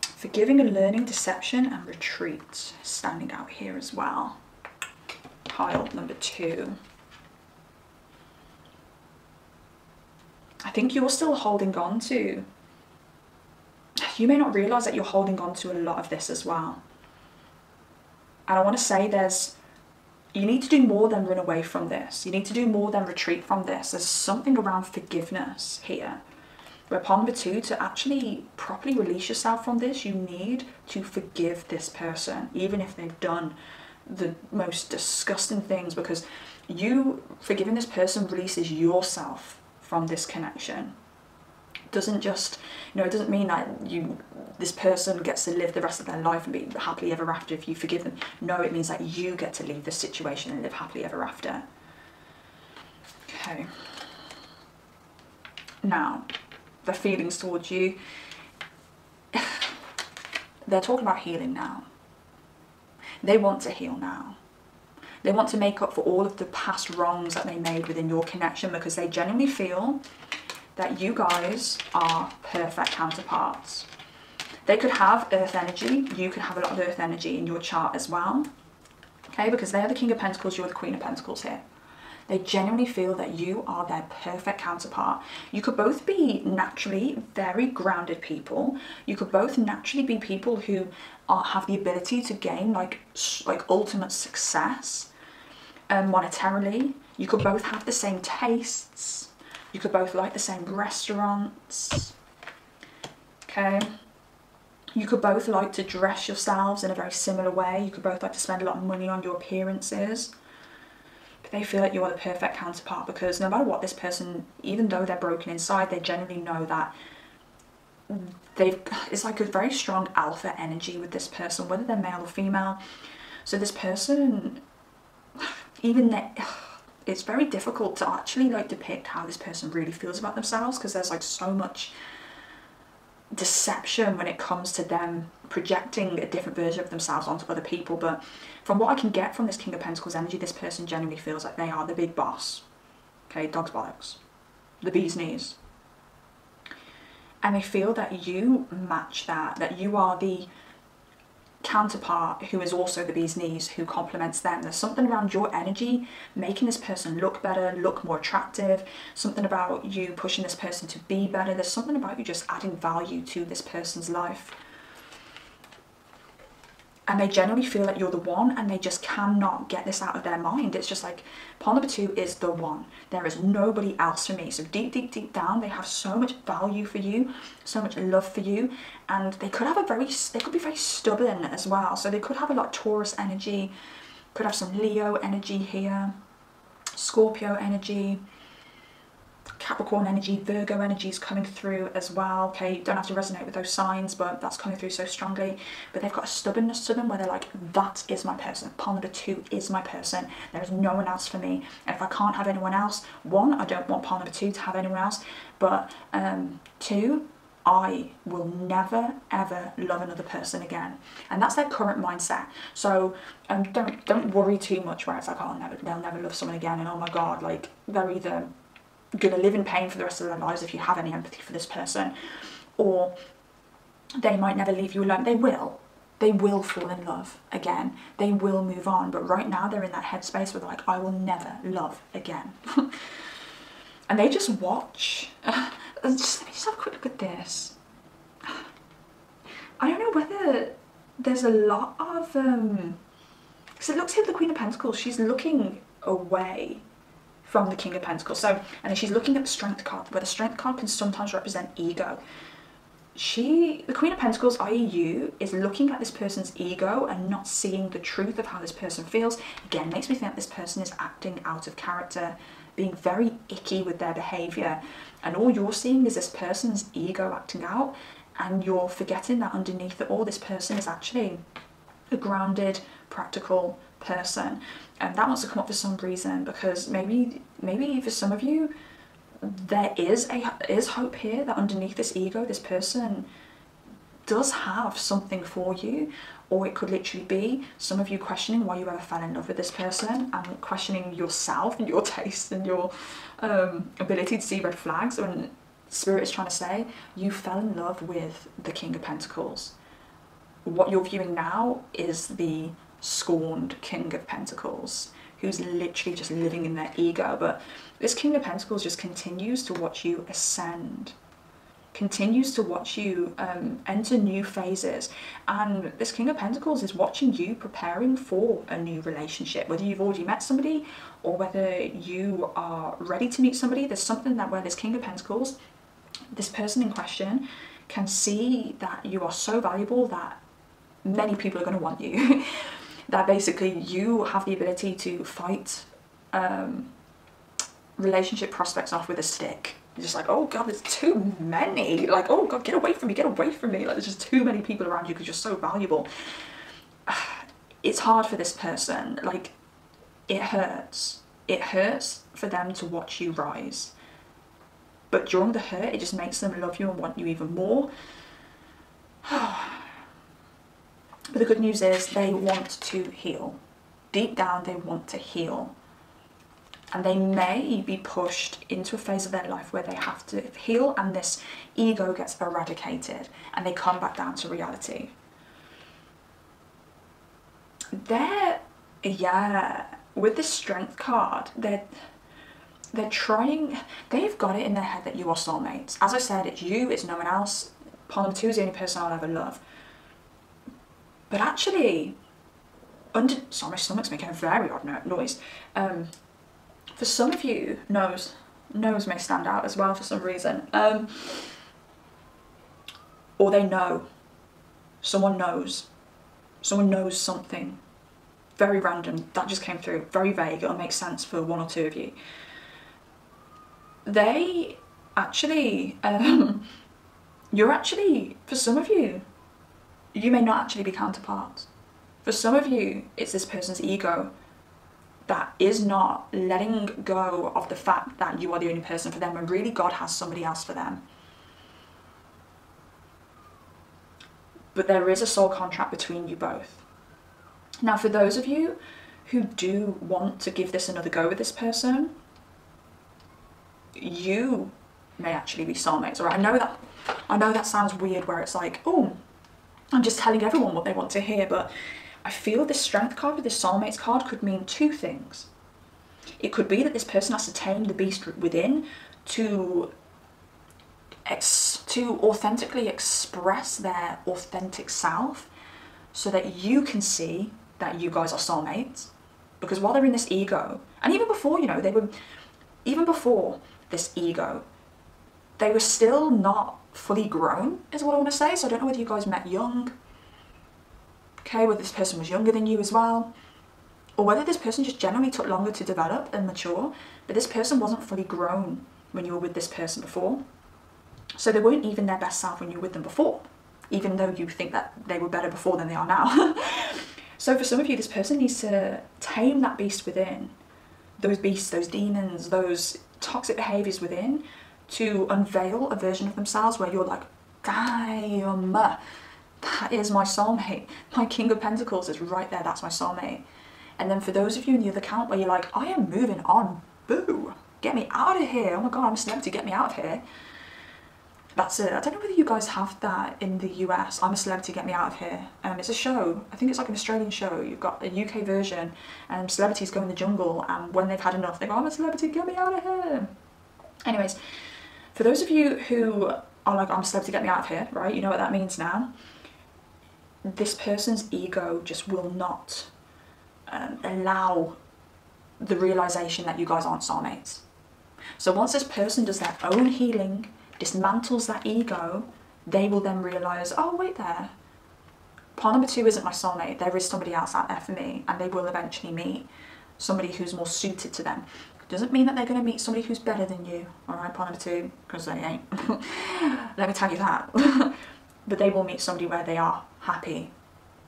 Forgiving and learning, deception and retreat standing out here as well. Pile number 2. I think you're still holding on to, you may not realise that you're holding on to a lot of this as well. And I want to say you need to do more than run away from this. You need to do more than retreat from this. There's something around forgiveness here. Where pile number 2, to actually properly release yourself from this, you need to forgive this person, even if they've done the most disgusting things, because you forgiving this person releases yourself from this connection. It doesn't just, you know, it doesn't mean that this person gets to live the rest of their life and be happily ever after if you forgive them. No, it means that you get to leave this situation and live happily ever after. Okay. Now, their feelings towards you, they're talking about healing now. They want to heal now. They want to make up for all of the past wrongs that they made within your connection, because they genuinely feel that you guys are perfect counterparts. They could have earth energy, you could have a lot of earth energy in your chart as well. Okay, because they're the King of Pentacles, you're the Queen of Pentacles here. They genuinely feel that you are their perfect counterpart. You could both be naturally very grounded people. You could both naturally be people who have the ability to gain like ultimate success monetarily. You could both have the same tastes. You could both like the same restaurants. Okay. You could both like to dress yourselves in a very similar way. You could both like to spend a lot of money on your appearances. But they feel like you are the perfect counterpart, because no matter what this person, even though they're broken inside, they generally know that it's like a very strong alpha energy with this person, whether they're male or female. So this person, even it's very difficult to actually like depict how this person really feels about themselves, because there's like so much deception when it comes to them projecting a different version of themselves onto other people. But from what I can get from this King of Pentacles energy, this person genuinely feels like they are the big boss. Okay, dog's bollocks, the bee's knees. And they feel that you match that you are the counterpart who is also the bee's knees, who complements them. There's something around your energy making this person look better, look more attractive, something about you pushing this person to be better. There's something about you just adding value to this person's life. And they generally feel like you're the one, and they just cannot get this out of their mind. It's just like, pile number 2 is the one. There is nobody else for me. So deep, deep, deep down, they have so much value for you, so much love for you. And they could have they could be very stubborn as well. So they could have a lot of Taurus energy, could have some Leo energy here, Scorpio energy, Capricorn energy, Virgo energy is coming through as well. Okay, you don't have to resonate with those signs, but that's coming through so strongly. But they've got a stubbornness to them where they're like, that is my person. Pile number 2 is my person. There is no one else for me. And if I can't have anyone else, 1, I don't want pile number 2 to have anyone else. But 2, I will never ever love another person again. And that's their current mindset. So don't worry too much where it's like, oh, they'll never love someone again, and oh my god, like they're either going to live in pain for the rest of their lives if you have any empathy for this person, or they might never leave you alone. They will fall in love again, they will move on, but right now they're in that headspace where they're like, I will never love again. And they just watch. Let me just have a quick look at this. I don't know whether there's a lot of because it looks here, the Queen of Pentacles, she's looking away from the King of Pentacles. So, and then she's looking at the Strength card, where the Strength card can sometimes represent ego. The Queen of Pentacles, i.e. you, is looking at this person's ego and not seeing the truth of how this person feels. Again, makes me think that this person is acting out of character, being very icky with their behaviour. And all you're seeing is this person's ego acting out, and you're forgetting that underneath it all, this person is actually a grounded, practical person. And that wants to come up for some reason, because maybe for some of you there is hope here that underneath this ego, this person does have something for you. Or it could literally be some of you questioning why you ever fell in love with this person, and questioning yourself and your taste and your ability to see red flags. When Spirit is trying to say, you fell in love with the King of Pentacles. What you're viewing now is the scorned King of Pentacles, who's literally just living in their ego. But this King of Pentacles just continues to watch you ascend, continues to watch you enter new phases. And this King of Pentacles is watching you preparing for a new relationship, whether you've already met somebody or whether you are ready to meet somebody. There's something that where this King of Pentacles, this person in question, can see that you are so valuable that many people are going to want you. That basically you have the ability to fight relationship prospects off with a stick. You're just like, oh god, there's too many. Like, oh god, get away from me, get away from me. Like, there's just too many people around you because you're so valuable. It's hard for this person. Like, it hurts. It hurts for them to watch you rise. But during the hurt, it just makes them love you and want you even more. But the good news is they want to heal. Deep down, they want to heal. And they may be pushed into a phase of their life where they have to heal, and this ego gets eradicated and they come back down to reality. With this Strength card, they're trying, they've got it in their head that you are soulmates. As I said, it's you, it's no one else. Pile number 2 is the only person I'll ever love. But actually, sorry, my stomach's making a very odd noise. For some of you, nose may stand out as well for some reason. Or they know. Someone knows something. Very random, that just came through. Very vague, it'll make sense for 1 or 2 of you. They actually, you're actually, for some of you, you may not actually be counterparts. For some of you, it's this person's ego that is not letting go of the fact that you are the only person for them when really God has somebody else for them. But there is a soul contract between you both. Now, for those of you who do want to give this another go with this person, you may actually be soulmates. Or I know that sounds weird, where it's like, oh, I'm just telling everyone what they want to hear, but I feel this strength card with this soulmates card could mean two things. It could be that this person has to tame the beast within to authentically express their authentic self, so that you can see that you guys are soulmates. Because while they're in this ego, and even before, you know, even before this ego, they were still not fully grown, is what I want to say. So I don't know whether you guys met young, okay, whether this person was younger than you as well, or whether this person just generally took longer to develop and mature, but this person wasn't fully grown when you were with this person before. So they weren't even their best self when you were with them before, even though you think that they were better before than they are now. So for some of you, this person needs to tame that beast within, those beasts, those demons, those toxic behaviours within, to unveil a version of themselves where you're like, damn, that is my soulmate. My King of Pentacles is right there, that's my soulmate. And then for those of you in the other count where you're like, I am moving on, boo, get me out of here, oh my god, I'm a celebrity, get me out of here. That's it. I don't know whether you guys have that in the US. I'm a celebrity, get me out of here. It's a show. I think it's like an Australian show. You've got a UK version, and celebrities go in the jungle, and when they've had enough, they go, I'm a celebrity, get me out of here. Anyways, for those of you who are like, I'm a celebrity, get me out of here, right? You know what that means now. This person's ego just will not allow the realization that you guys aren't soulmates. So once this person does their own healing, dismantles that ego, they will then realise, oh wait there, part number 2 isn't my soulmate, there is somebody else out there for me, and they will eventually meet somebody who's more suited to them. Doesn't mean that they're going to meet somebody who's better than you, alright, part number 2, because they ain't. Let me tell you that. But they will meet somebody where they are happy,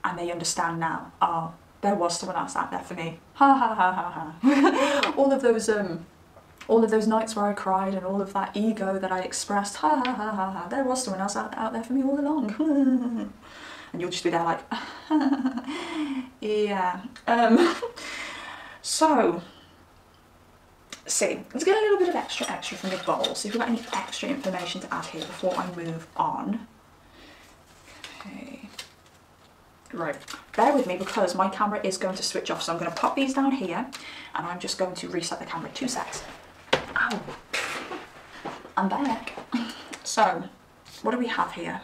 and they understand now, oh, there was someone else out there for me. Ha ha ha ha ha. All of those nights where I cried and all of that ego that I expressed, ha ha ha ha ha, there was someone else out there for me all along. And you'll just be there like, yeah. So, see, let's get a little bit of extra from the bowl, see if we've got any extra information to add here before I move on. Okay. Right, bear with me because my camera is going to switch off, so I'm going to pop these down here and I'm just going to reset the camera. 2 seconds. Ow. I'm back. So, what do we have here?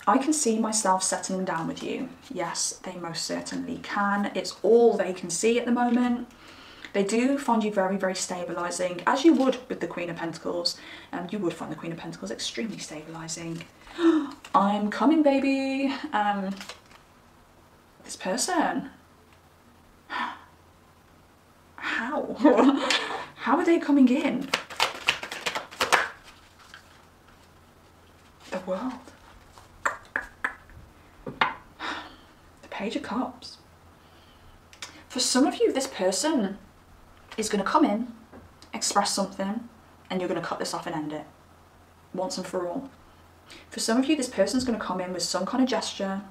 I can see myself settling down with you. Yes, they most certainly can. It's all they can see at the moment. They do find you very, very stabilising, as you would with the Queen of Pentacles. And you would find the Queen of Pentacles extremely stabilising. I'm coming, baby. This person. How? How are they coming in? The World. The Page of Cups. For some of you, this person is going to come in, express something, and you're going to cut this off and end it. Once and for all. For some of you, this person's going to come in with some kind of gesture,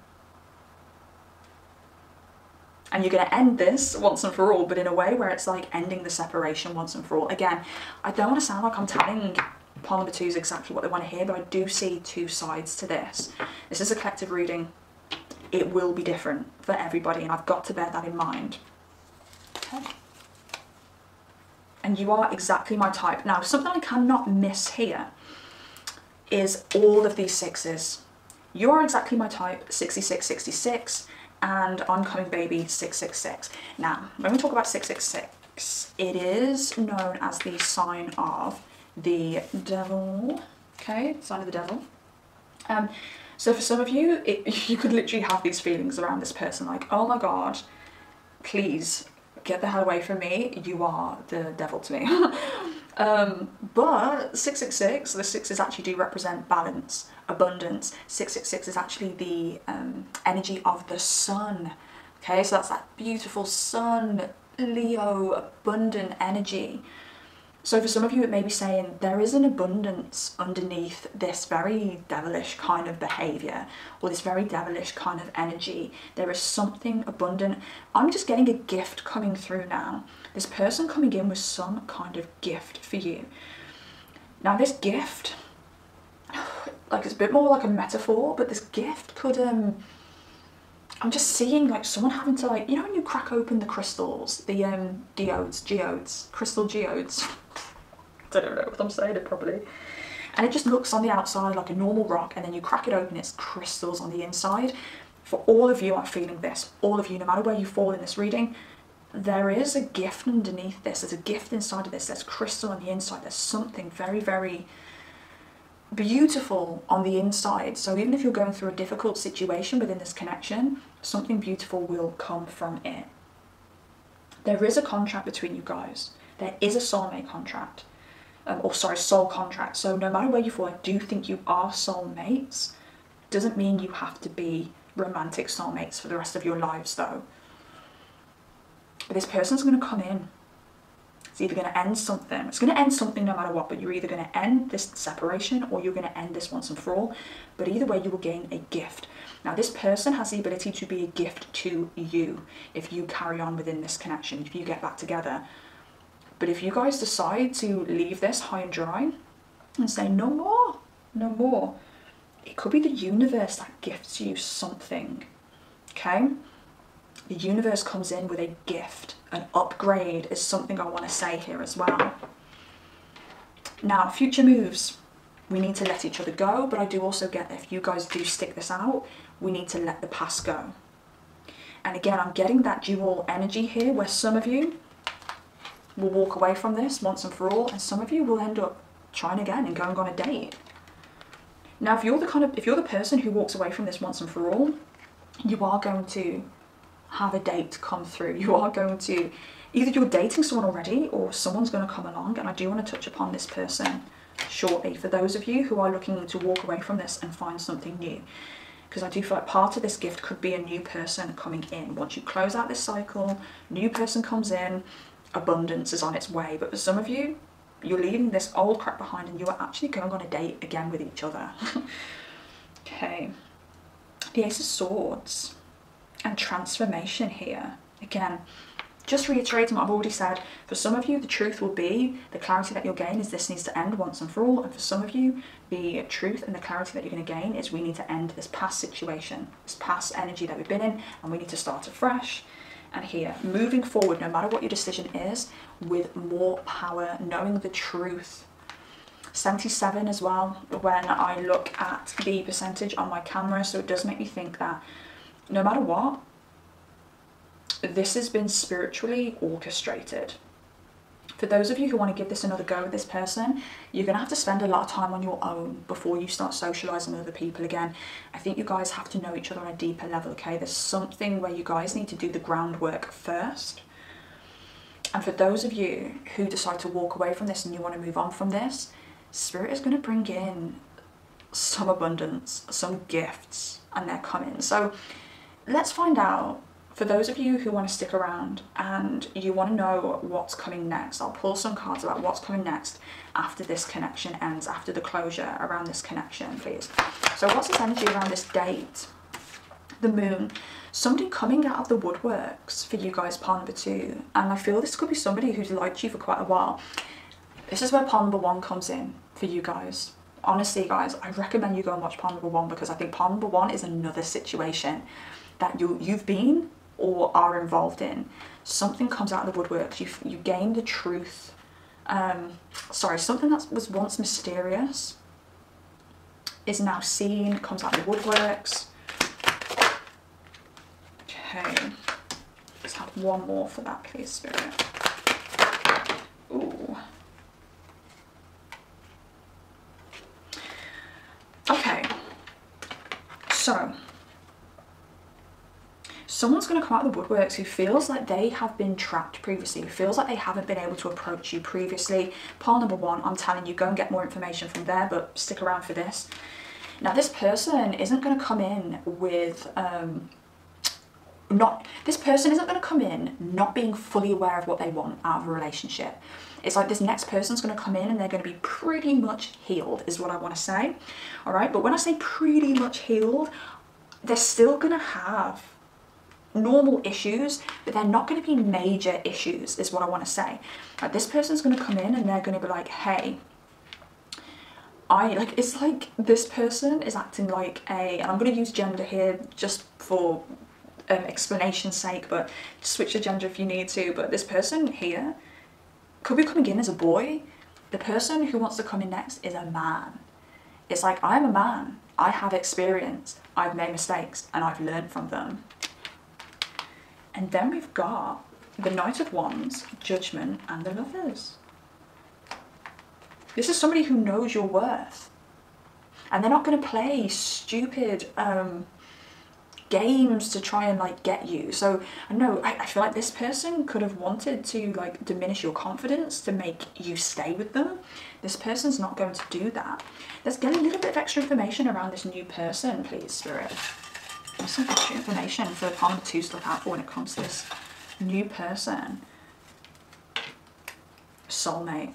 and you're going to end this once and for all, but in a way where it's like ending the separation once and for all. Again, I don't want to sound like I'm telling pile number 2s exactly what they want to hear, but I do see 2 sides to this. This is a collective reading. It will be different for everybody, and I've got to bear that in mind. Okay. And you are exactly my type. Now, something I cannot miss here is all of these 6s. You are exactly my type, 6666, and oncoming baby 666. Now, when we talk about 666, it is known as the sign of the devil. Okay, sign of the devil. So for some of you, you could literally have these feelings around this person, like, oh my god, please get the hell away from me, you are the devil to me. But 666, the 6s actually do represent balance, abundance. 666 is actually the energy of the sun. Okay, so that's that beautiful sun, Leo, abundant energy. So for some of you, it may be saying there is an abundance underneath this very devilish kind of behavior, or this very devilish kind of energy. There is something abundant. I'm just getting a gift coming through now. This person coming in with some kind of gift for you. Now this gift, like, it's a bit more like a metaphor, but this gift could, I'm just seeing like someone having to, like, you know when you crack open the crystals, the geodes, crystal geodes. I don't know if I'm saying it properly. And it just looks on the outside like a normal rock, and then you crack it open, it's crystals on the inside. For all of you, I'm feeling this. All of you, no matter where you fall in this reading, there is a gift underneath this. There's a gift inside of this. There's crystal on the inside. There's something very, very beautiful on the inside. So even if you're going through a difficult situation within this connection, something beautiful will come from it. There is a contract between you guys. There is a soulmate contract. Soul contract. So no matter where you fall, I do think you are soulmates. Doesn't mean you have to be romantic soulmates for the rest of your lives though. But this person's going to come in. It's either going to end something. It's going to end something no matter what, but you're either going to end this separation or you're going to end this once and for all. But either way, you will gain a gift. Now this person has the ability to be a gift to you if you carry on within this connection, if you get back together. But if you guys decide to leave this high and dry and say no more, no more, it could be the universe that gifts you something, okay? The universe comes in with a gift. An upgrade is something I want to say here as well. Now, future moves. We need to let each other go, but I do also get that if you guys do stick this out, we need to let the past go. And again, I'm getting that dual energy here where some of you will walk away from this once and for all, and some of you will end up trying again and going on a date. Now, if you're the person who walks away from this once and for all, you are going to have a date come through. You are going to, either you're dating someone already or someone's going to come along, and I do want to touch upon this person shortly for those of you who are looking to walk away from this and find something new, because I do feel like part of this gift could be a new person coming in. Once you close out this cycle, new person comes in, abundance is on its way. But for some of you, you're leaving this old crap behind and you are actually going on a date again with each other. Okay, the Ace of Swords and transformation here. Again, just reiterating what I've already said, for some of you the truth will be, the clarity that you'll gain is this needs to end once and for all, and for some of you the truth and the clarity that you're going to gain is we need to end this past situation, this past energy that we've been in, and we need to start afresh. And here, moving forward, no matter what your decision is, with more power, knowing the truth. 77 as well, when I look at the percentage on my camera, so it does make me think that no matter what, this has been spiritually orchestrated. For those of you who want to give this another go with this person, you're going to have to spend a lot of time on your own before you start socialising with other people again. I think you guys have to know each other on a deeper level, okay? There's something where you guys need to do the groundwork first. And for those of you who decide to walk away from this and you want to move on from this, Spirit is going to bring in some abundance, some gifts, and they're coming. So let's find out. For those of you who want to stick around and you want to know what's coming next, I'll pull some cards about what's coming next after this connection ends, after the closure around this connection, please. So what's this energy around this date? The Moon. Somebody coming out of the woodworks for you guys, pile number 2. And I feel this could be somebody who's liked you for quite a while. This is where pile number 1 comes in for you guys. Honestly, guys, I recommend you go and watch pile number 1, because I think pile number 1 is another situation that you've been or are involved in. Something comes out of the woodworks. You gain the truth. Something that was once mysterious is now seen, comes out of the woodworks. Okay, let's have one more for that, please, Spirit. Ooh. Okay, so someone's going to come out of the woodworks who feels like they have been trapped previously, who feels like they haven't been able to approach you previously. Pile number 1, I'm telling you, go and get more information from there, but stick around for this. Now, this person isn't going to come in with this person isn't going to come in not being fully aware of what they want out of a relationship. It's like this next person's going to come in and they're going to be pretty much healed, is what I want to say. All right, but when I say pretty much healed, they're still going to have normal issues, but they're not going to be major issues, is what I want to say. Like, this person's going to come in and they're going to be like, hey, it's like this person is acting like and I'm going to use gender here just for explanation's sake, but switch the gender if you need to, but this person here could be coming in as a boy. The person who wants to come in next is a man. It's like, I'm a man, I have experience, I've made mistakes, and I've learned from them. And then we've got the Knight of Wands, Judgment, and the Lovers. This is somebody who knows your worth. And they're not going to play stupid games to try and like get you. So I feel like this person could have wanted to like diminish your confidence to make you stay with them. This person's not going to do that. Let's get a little bit of extra information around this new person, please, Spirit. There's some extra information for the number 2 to look out for when it comes to this new person. Soulmate.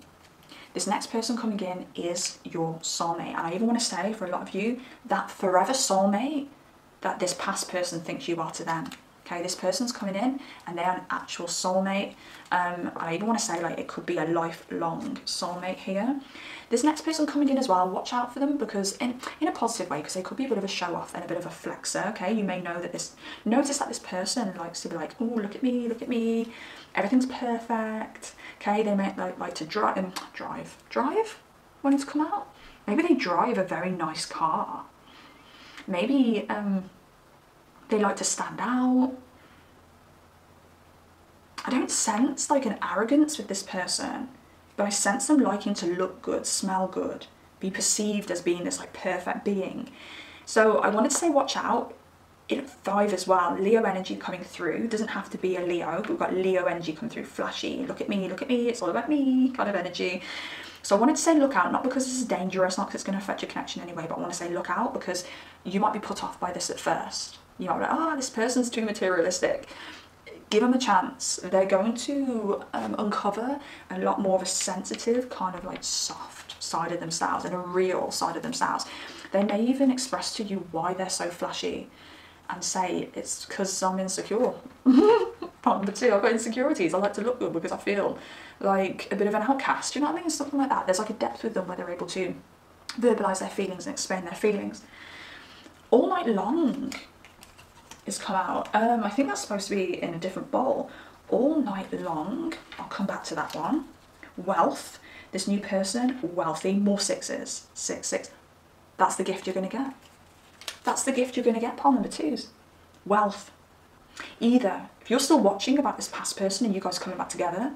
This next person coming in is your soulmate. And I even want to say, for a lot of you, that forever soulmate that this past person thinks you are to them. Okay, this person's coming in and they're an actual soulmate. I even want to say, like, it could be a lifelong soulmate here. This next person coming in as well, watch out for them, because in a positive way, because they could be a bit of a show off and a bit of a flexer. Okay, you may know that notice that this person likes to be like, oh, look at me, everything's perfect. Okay, they may like to drive when it's come out. Maybe they drive a very nice car. Maybe they like to stand out. I don't sense like an arrogance with this person, but I sense them liking to look good, smell good, be perceived as being this like perfect being. So I wanted to say watch out. In 5 as well, Leo energy coming through. Doesn't have to be a Leo, but we've got Leo energy coming through, flashy, look at me, it's all about me kind of energy. So I wanted to say look out, not because this is dangerous, not because it's going to affect your connection anyway, but I want to say look out because you might be put off by this at first. You might be like, oh, this person's too materialistic. Give them a chance. They're going to uncover a lot more of a sensitive, kind of like soft side of themselves and a real side of themselves. They may even express to you why they're so flashy and say it's because I'm insecure. Part number 2, I've got insecurities. I like to look good because I feel like a bit of an outcast. Do you know what I mean? Something like that. There's like a depth with them where they're able to verbalise their feelings and explain their feelings. All Night Long is come out. I think that's supposed to be in a different bowl. All Night Long, I'll come back to that one. Wealth, this new person, wealthy, more 6s, 6. That's the gift you're going to get. That's the gift you're going to get, pile number 2s. Wealth. Either, if you're still watching about this past person and you guys coming back together,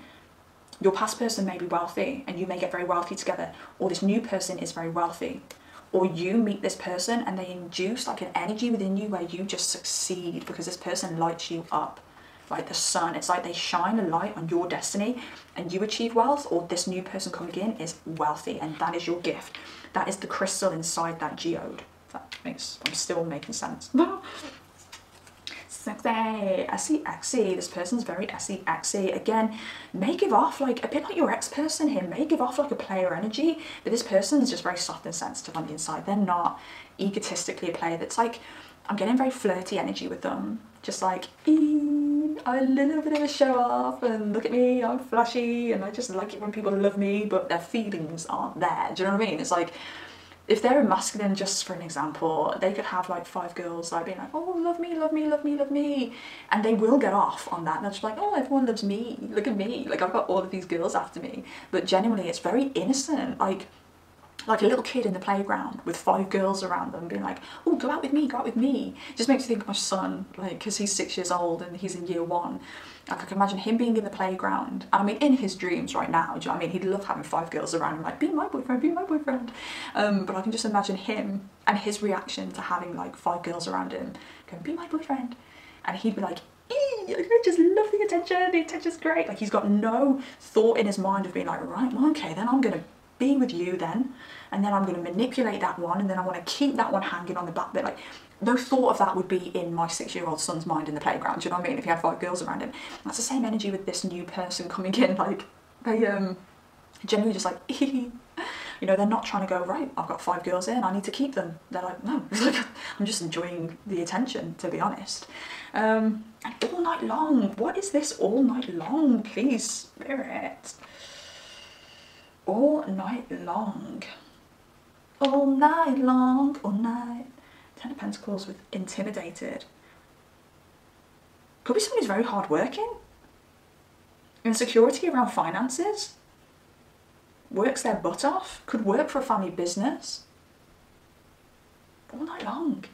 your past person may be wealthy and you may get very wealthy together, or this new person is very wealthy. Or you meet this person and they induce like an energy within you where you just succeed because this person lights you up like the sun. It's like they shine a light on your destiny and you achieve wealth, or this new person coming in is wealthy and that is your gift. That is the crystal inside that geode. I'm still making sense. Sexy, Essy. This person's very Essy. Again, may give off like a bit like your ex-person here, may give off like a player energy, but this person's just very soft and sensitive on the inside. They're not egotistically a player. That's like, I'm getting very flirty energy with them. Just like, I'm a little bit of a show off and look at me, I'm flashy and I just like it when people love me, but their feelings aren't there. Do you know what I mean? It's like, if they're a masculine, just for an example, they could have like 5 girls like being like, oh, love me, love me, love me, love me. And they will get off on that. And they're just like, oh, everyone loves me. Look at me. Like, I've got all of these girls after me. But genuinely, it's very innocent. Like a little kid in the playground with 5 girls around them being like, oh, go out with me, go out with me. It just makes me think of my son, like, because he's 6 years old and he's in year 1. Like, I can imagine him being in the playground. And I mean, in his dreams right now, do you know what I mean? He'd love having 5 girls around him, like, be my boyfriend, be my boyfriend. But I can just imagine him and his reaction to having like 5 girls around him going, be my boyfriend. And he'd be like, I just love the attention's great. Like, he's got no thought in his mind of being like, right, well, okay, then I'm gonna be with you then, and then I'm going to manipulate that one, and then I want to keep that one hanging on the back bit. Like, no thought of that would be in my 6-year-old son's mind in the playground, do you know what I mean, if he had 5 girls around him. That's the same energy with this new person coming in. Like, they generally just like, you know, they're not trying to go, right, I've got 5 girls in, I need to keep them. They're like, no, I'm just enjoying the attention, to be honest. And all night long, what is this all night long, please, Spirit? All night long. All night long, all night. 10 of Pentacles with intimidated. Could be someone who's very hardworking. Insecurity around finances. Works their butt off. Could work for a family business. All night long.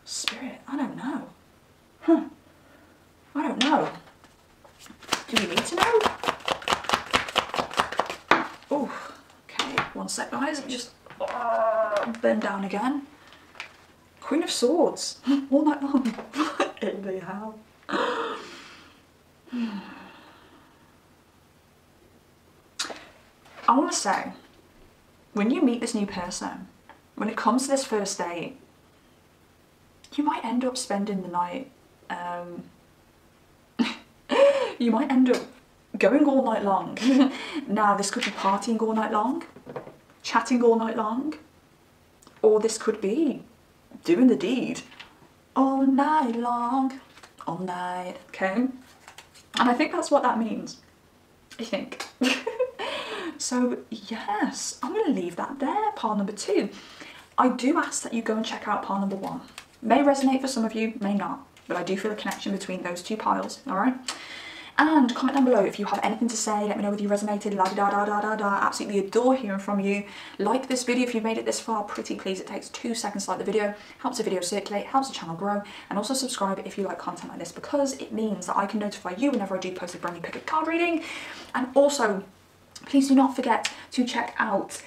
Spirit, I don't know. I don't know. Do you need to know? Oh, okay. One sec, guys. Let me just bend down again. Queen of Swords. All night long. In the hell. I want to say, when you meet this new person, when it comes to this first date, you might end up spending the night, you might end up going all night long. Now, this could be partying all night long, chatting all night long, or this could be doing the deed all night long, all night, okay? And I think that's what that means, I think. So yes, I'm going to leave that there, pile number 2. I do ask that you go and check out pile number 1. May resonate for some of you, may not, but I do feel a connection between those 2 piles, alright? And comment down below if you have anything to say. Let me know whether you resonated. La da da da da da. Absolutely adore hearing from you. Like this video if you've made it this far. Pretty please. It takes 2 seconds to like the video. Helps the video circulate. Helps the channel grow. And also subscribe if you like content like this, because it means that I can notify you whenever I do post a brand new pick a card reading. And also, please do not forget to check out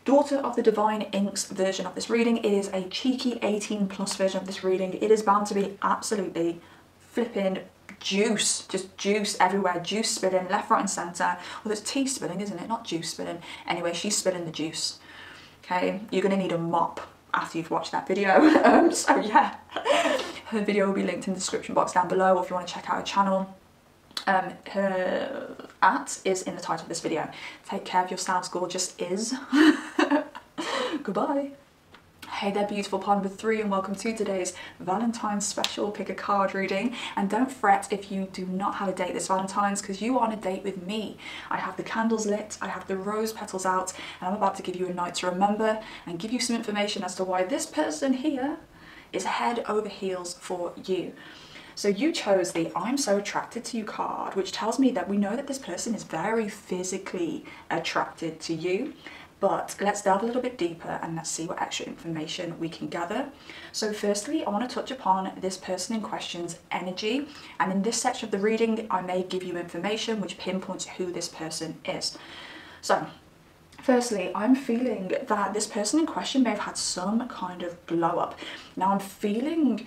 Daughter of the Divine Inks version of this reading. It is a cheeky 18+ version of this reading. It is bound to be absolutely flipping juice, just juice everywhere, juice spilling left, right and centre. Well, it's tea spilling, isn't it? Not juice spilling. Anyway, she's spilling the juice. Okay, you're going to need a mop after you've watched that video. So yeah, her video will be linked in the description box down below, or if you want to check out her channel. Her @ is in the title of this video. Take care of yourselves, gorgeous is. Goodbye. Hey there, beautiful pile number 3, and welcome to today's Valentine's special pick a card reading. And don't fret if you do not have a date this Valentine's, because you are on a date with me. I have the candles lit, I have the rose petals out, and I'm about to give you a night to remember and give you some information as to why this person here is head over heels for you. So you chose the I'm so attracted to you card, which tells me that we know that this person is very physically attracted to you. But let's delve a little bit deeper and let's see what extra information we can gather. So firstly, I want to touch upon this person in question's energy. And in this section of the reading, I may give you information which pinpoints who this person is. So firstly, I'm feeling that this person in question may have had some kind of glow up. Now I'm feeling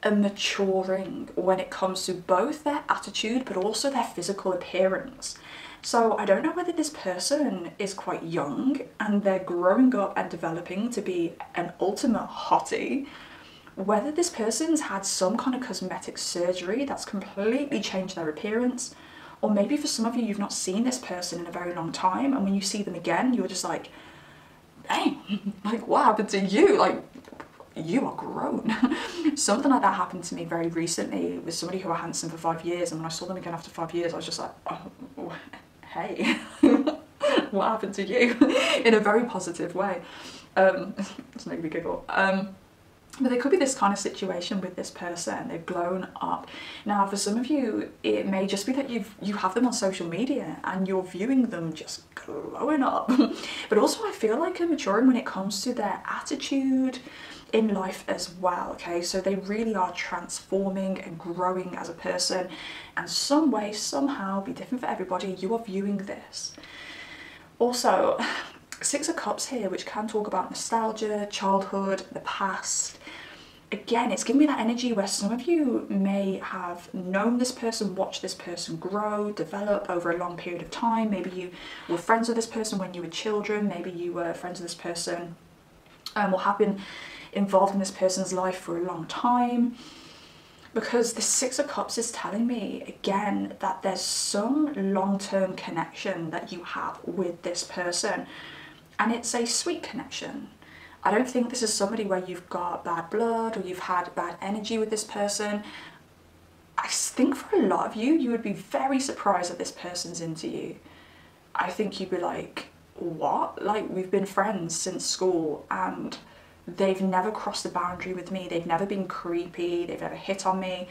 a maturing when it comes to both their attitude but also their physical appearance. So I don't know whether this person is quite young and they're growing up and developing to be an ultimate hottie, whether this person's had some kind of cosmetic surgery that's completely changed their appearance, or maybe for some of you, you've not seen this person in a very long time, and when you see them again, you're just like, dang, like what happened to you? Like, you are grown. Something like that happened to me very recently with somebody who I hadn't seen for 5 years, and when I saw them again after 5 years, I was just like, oh, hey, what happened to you? In a very positive way. It's making me giggle. But there could be this kind of situation with this person. They've blown up. Now, for some of you, it may just be that you have them on social media and you're viewing them just glowing up. But also, I feel like they're maturing when it comes to their attitude in life as well, okay? So they really are transforming and growing as a person, and some way, somehow, be different for everybody. You are viewing this. Also, 6 of Cups here, which can talk about nostalgia, childhood, the past. again, it's giving me that energy where some of you may have known this person, watched this person grow, develop over a long period of time. Maybe you were friends with this person when you were children. Maybe you were friends with this person or have been involved in this person's life for a long time. Because the Six of Cups is telling me, again, that there's some long-term connection that you have with this person. And it's a sweet connection. I don't think this is somebody where you've got bad blood or you've had bad energy with this person. I think for a lot of you, you would be very surprised that this person's into you. I think you'd be like, what? Like, we've been friends since school and they've never crossed the boundary with me. They've never been creepy. They've never hit on me.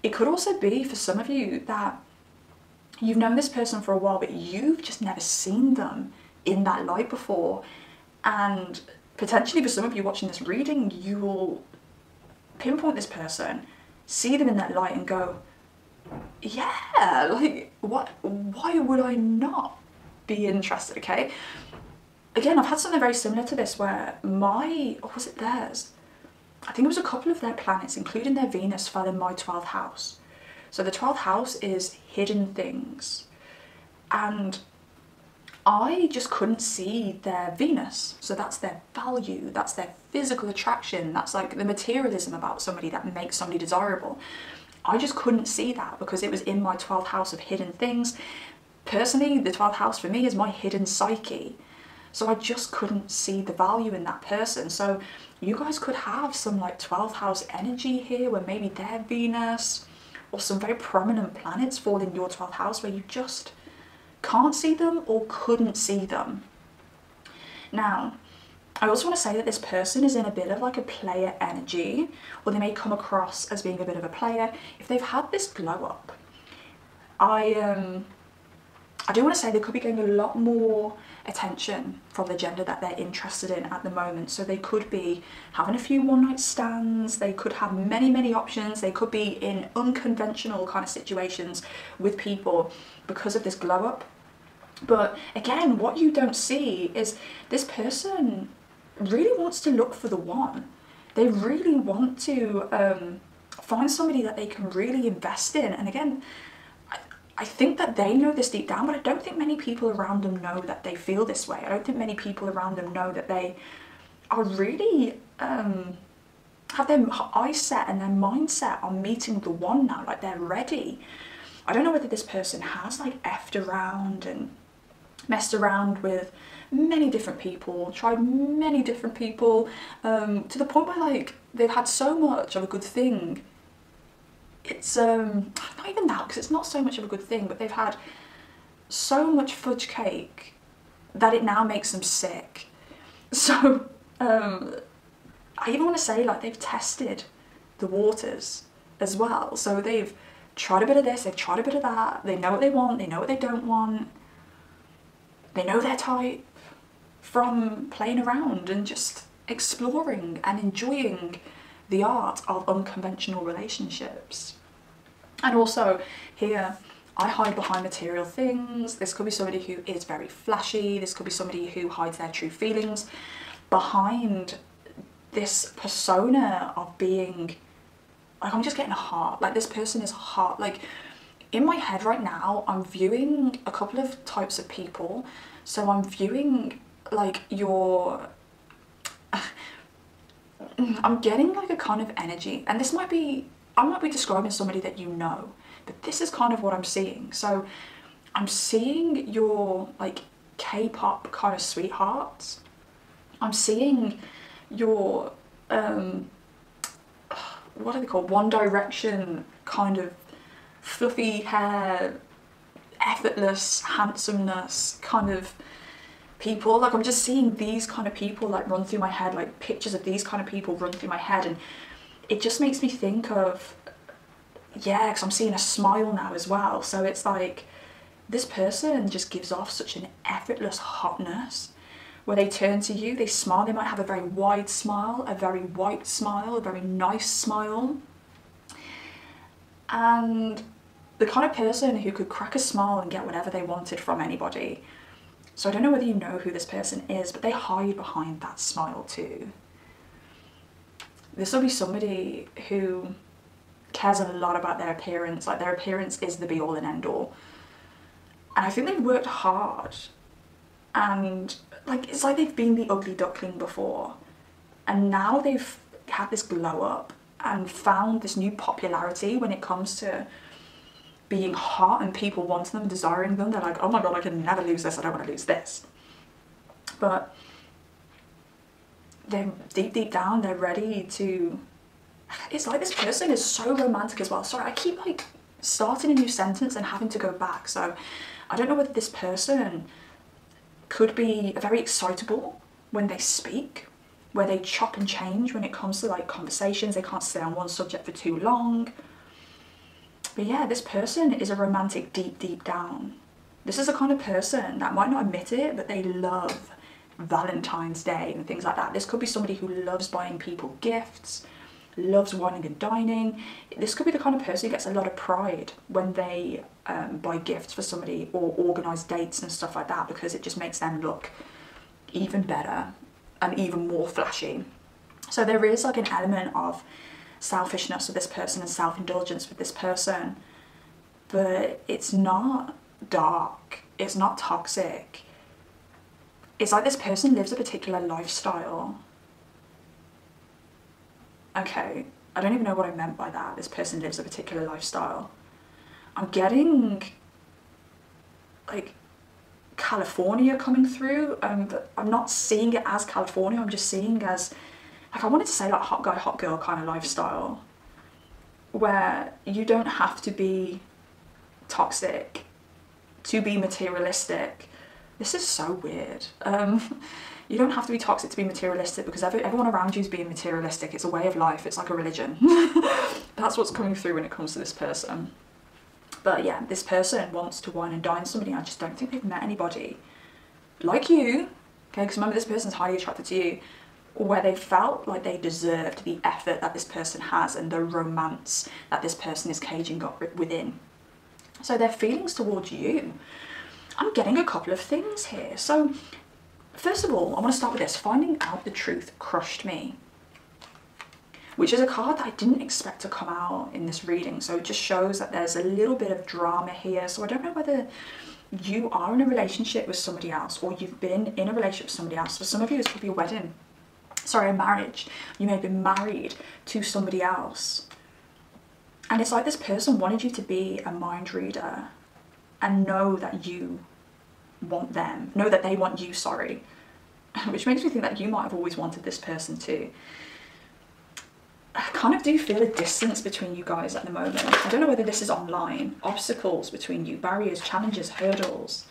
It could also be for some of you that you've known this person for a while, but you've just never seen them in that light before. And potentially for some of you watching this reading, you will pinpoint this person, see them in that light and go, yeah, like, what? Why would I not be interested, okay? Again, I've had something very similar to this where or was it theirs? I think it was a couple of their planets, including their Venus, fell in my 12th house. So the 12th house is hidden things. And I just couldn't see their Venus. So that's their value, that's their physical attraction, that's like the materialism about somebody that makes somebody desirable. I just couldn't see that because it was in my 12th house of hidden things. Personally, the 12th house for me is my hidden psyche. So I just couldn't see the value in that person. So you guys could have some like 12th house energy here where maybe their Venus or some very prominent planets fall in your 12th house where you just can't see them or couldn't see them. Now, I also want to say that this person is in a bit of like a player energy, or they may come across as being a bit of a player. If they've had this glow up, I do want to say they could be getting a lot more attention from the gender that they're interested in at the moment. So they could be having a few one-night stands, they could have many options, they could be in unconventional kind of situations with people because of this glow up. But again, what you don't see is this person really wants to look for the one. They really want to find somebody that they can really invest in. And again, I think that they know this deep down, but I don't think many people around them know that they feel this way. I don't think many people around them know that they are really, have their eyes set and their mindset on meeting the one now, like they're ready. I don't know whether this person has like effed around and messed around with many different people, tried many different people, to the point where like they've had so much of a good thing. It's not even that, because it's not so much of a good thing, but they've had so much fudge cake that it now makes them sick. So I even want to say like they've tested the waters as well. So they've tried a bit of this, they've tried a bit of that, they know what they want, they know what they don't want, they know their type from playing around and just exploring and enjoying the art of unconventional relationships. And also here, I hide behind material things. This could be somebody who is very flashy. This could be somebody who hides their true feelings behind this persona of being, like, I'm just getting a heart. Like, this person is heart. Like, in my head right now, I'm viewing a couple of types of people. So I'm viewing, like, I'm getting like a kind of energy, and this might be, I might be describing somebody that you know, but this is kind of what I'm seeing. So I'm seeing your like K-pop kind of sweethearts. I'm seeing your what are they called? One Direction kind of fluffy hair, effortless handsomeness kind of people. Like, I'm just seeing these kind of people like run through my head, like pictures of these kind of people run through my head, and it just makes me think of, yeah, because I'm seeing a smile now as well. So it's like this person just gives off such an effortless hotness where they turn to you, they smile, they might have a very wide smile, a very white smile, a very nice smile, and the kind of person who could crack a smile and get whatever they wanted from anybody. So I don't know whether you know who this person is, but they hide behind that smile too. This will be somebody who cares a lot about their appearance. Like, their appearance is the be all and end all. And I think they've worked hard, and like, it's like they've been the ugly duckling before, and now they've had this glow up and found this new popularity when it comes to being hot and people wanting them, desiring them. They're like, oh my god, I can never lose this, I don't want to lose this. But they're deep down, they're ready to, it's like this person is so romantic as well. Sorry, I keep like starting a new sentence and having to go back. So I don't know whether this person could be very excitable when they speak, where they chop and change when it comes to like conversations. They can't stay on one subject for too long. But yeah, this person is a romantic deep down. This is the kind of person that might not admit it, but they love Valentine's Day and things like that. This could be somebody who loves buying people gifts, loves wining and dining. This could be the kind of person who gets a lot of pride when they buy gifts for somebody or organise dates and stuff like that, because it just makes them look even better and even more flashy. So there is like an element of selfishness with this person and self-indulgence with this person, but it's not dark, it's not toxic. It's like this person lives a particular lifestyle. Okay, I don't even know what I meant by that. This person lives a particular lifestyle. I'm getting like California coming through, but I'm not seeing it as California. I'm just seeing as, like, I wanted to say like hot guy, hot girl kind of lifestyle, where you don't have to be toxic to be materialistic. This is so weird. You don't have to be toxic to be materialistic, because everyone around you is being materialistic. It's a way of life. It's like a religion. That's what's coming through when it comes to this person. But yeah, this person wants to wine and dine somebody. I just don't think they've met anybody like you, okay? Because remember, this person's highly attracted to you, where they felt like they deserved the effort that this person has and the romance that this person is caging up within. So their feelings towards you, I'm getting a couple of things here. So first of all, I want to start with this. Finding out the truth crushed me, which is a card that I didn't expect to come out in this reading. So it just shows that there's a little bit of drama here. So I don't know whether you are in a relationship with somebody else, or you've been in a relationship with somebody else. For some of you, it's probably a wedding. Sorry, a marriage. You may have been married to somebody else. And it's like this person wanted you to be a mind reader and know that you want them, know that they want you, sorry. Which makes me think that you might have always wanted this person too. I kind of do feel a distance between you guys at the moment. I don't know whether this is online. Obstacles between you, barriers, challenges, hurdles.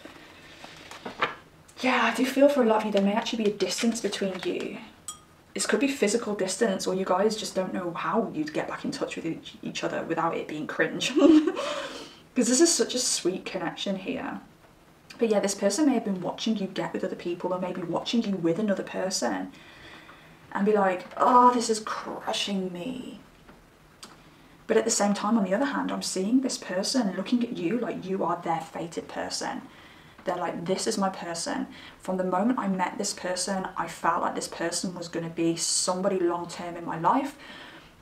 Yeah, I do feel for a lot of you there may actually be a distance between you. This could be physical distance, or you guys just don't know how you'd get back in touch with each other without it being cringe. Because this is such a sweet connection here. But yeah, this person may have been watching you get with other people, or maybe watching you with another person, and be like, oh, this is crushing me. But at the same time, on the other hand, I'm seeing this person looking at you like you are their fated person. They're like, this is my person. From the moment I met this person, I felt like this person was going to be somebody long-term in my life.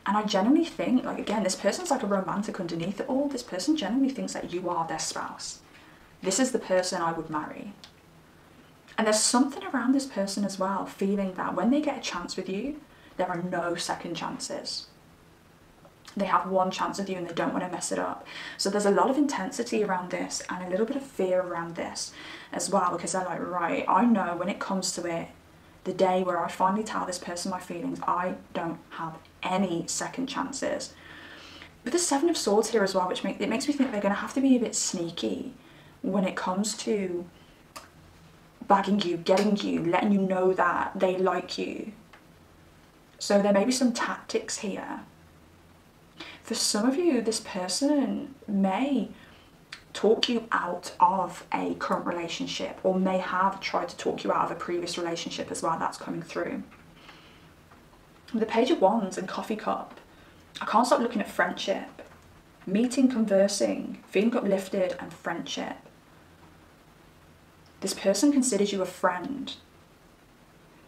And I genuinely think, like, again, this person's like a romantic underneath it all. This person genuinely thinks that you are their spouse. This is the person I would marry. And there's something around this person as well, feeling that when they get a chance with you, there are no second chances. They have one chance with you and they don't want to mess it up. So there's a lot of intensity around this and a little bit of fear around this as well, because they're like, right, I know when it comes to it, the day where I finally tell this person my feelings, I don't have any second chances. But the Seven of Swords here as well, which makes me think they're going to have to be a bit sneaky when it comes to bagging you, getting you, letting you know that they like you. So there may be some tactics here. For some of you, this person may talk you out of a current relationship, or may have tried to talk you out of a previous relationship as well. That's coming through. The Page of Wands and Coffee Cup. I can't stop looking at friendship. Meeting, conversing, feeling uplifted, and friendship. This person considers you a friend.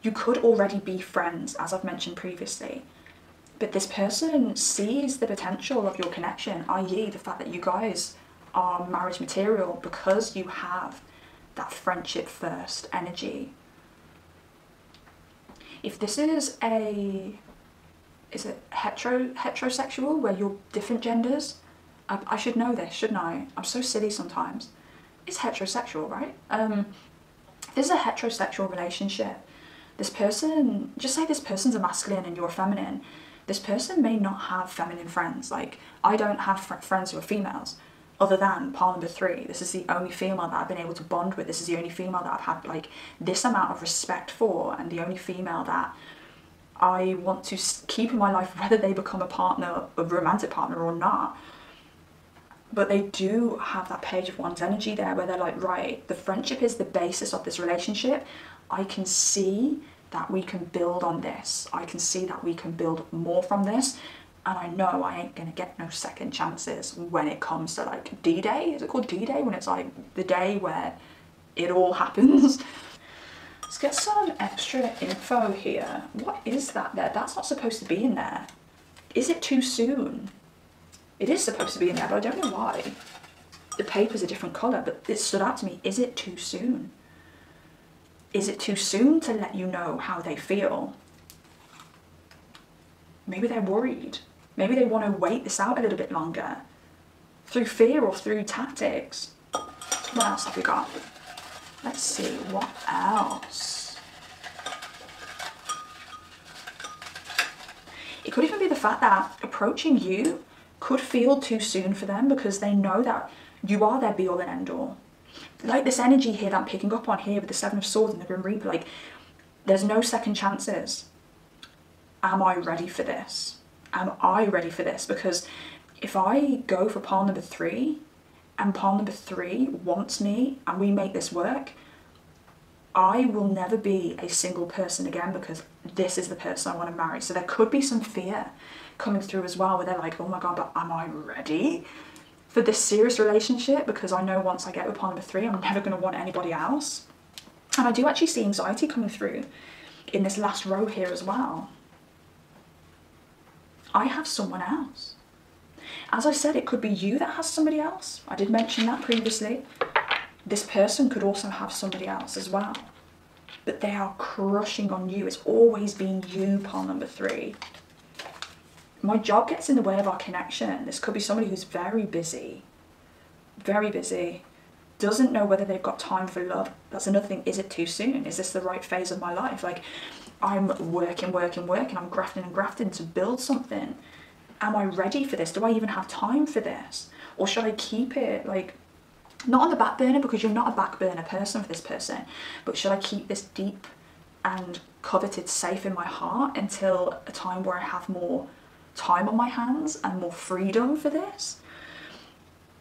You could already be friends, as I've mentioned previously. But this person sees the potential of your connection, i.e. the fact that you guys are marriage material, because you have that friendship first energy. If this is it heterosexual, where you're different genders? I should know this, shouldn't I? I'm so silly sometimes. It's heterosexual, right? If this is a heterosexual relationship, this person, just say this person's a masculine and you're a feminine, this person may not have feminine friends. Like, I don't have friends who are females, other than pile number 3. This is the only female that I've been able to bond with. This is the only female that I've had like this amount of respect for, and the only female that I want to keep in my life, whether they become a partner, a romantic partner or not. But they do have that Page of Wands energy there, where they're like, right, the friendship is the basis of this relationship. I can see that we can build on this. I can see that we can build more from this. And I know I ain't gonna get no second chances when it comes to like D-Day. Is it called D-Day? When it's like the day where it all happens. Let's get some extra info here. What is that there? That's not supposed to be in there. Is it too soon? It is supposed to be in there, but I don't know why. The paper's a different colour, but it stood out to me. Is it too soon? Is it too soon to let you know how they feel? Maybe they're worried. Maybe they want to wait this out a little bit longer. Through fear or through tactics. What else have we got? Let's see, what else? It could even be the fact that approaching you could feel too soon for them, because they know that you are their be all and end all. Like this energy here that I'm picking up on here with the 7 of Swords and the Grim Reaper, like there's no second chances. Am I ready for this? Am I ready for this? Because if I go for pile number 3 and pile number 3 wants me and we make this work, I will never be a single person again, because this is the person I want to marry. So there could be some fear coming through as well, where they're like, oh my god, but am I ready for this serious relationship? Because I know once I get with pile number 3, I'm never going to want anybody else. And I do actually see anxiety coming through in this last row here as well. I have someone else. As I said, it could be you that has somebody else. I did mention that previously. This person could also have somebody else as well. But they are crushing on you. It's always been you, pile number 3. My job gets in the way of our connection. This could be somebody who's very busy. Very busy. Doesn't know whether they've got time for love. That's another thing. Is it too soon? Is this the right phase of my life? Like, I'm working. I'm grafting to build something. Am I ready for this? Do I even have time for this? Or should I keep it, like, not on the back burner, because you're not a back burner person for this person, but should I keep this deep and coveted safe in my heart until a time where I have more time on my hands and more freedom for this?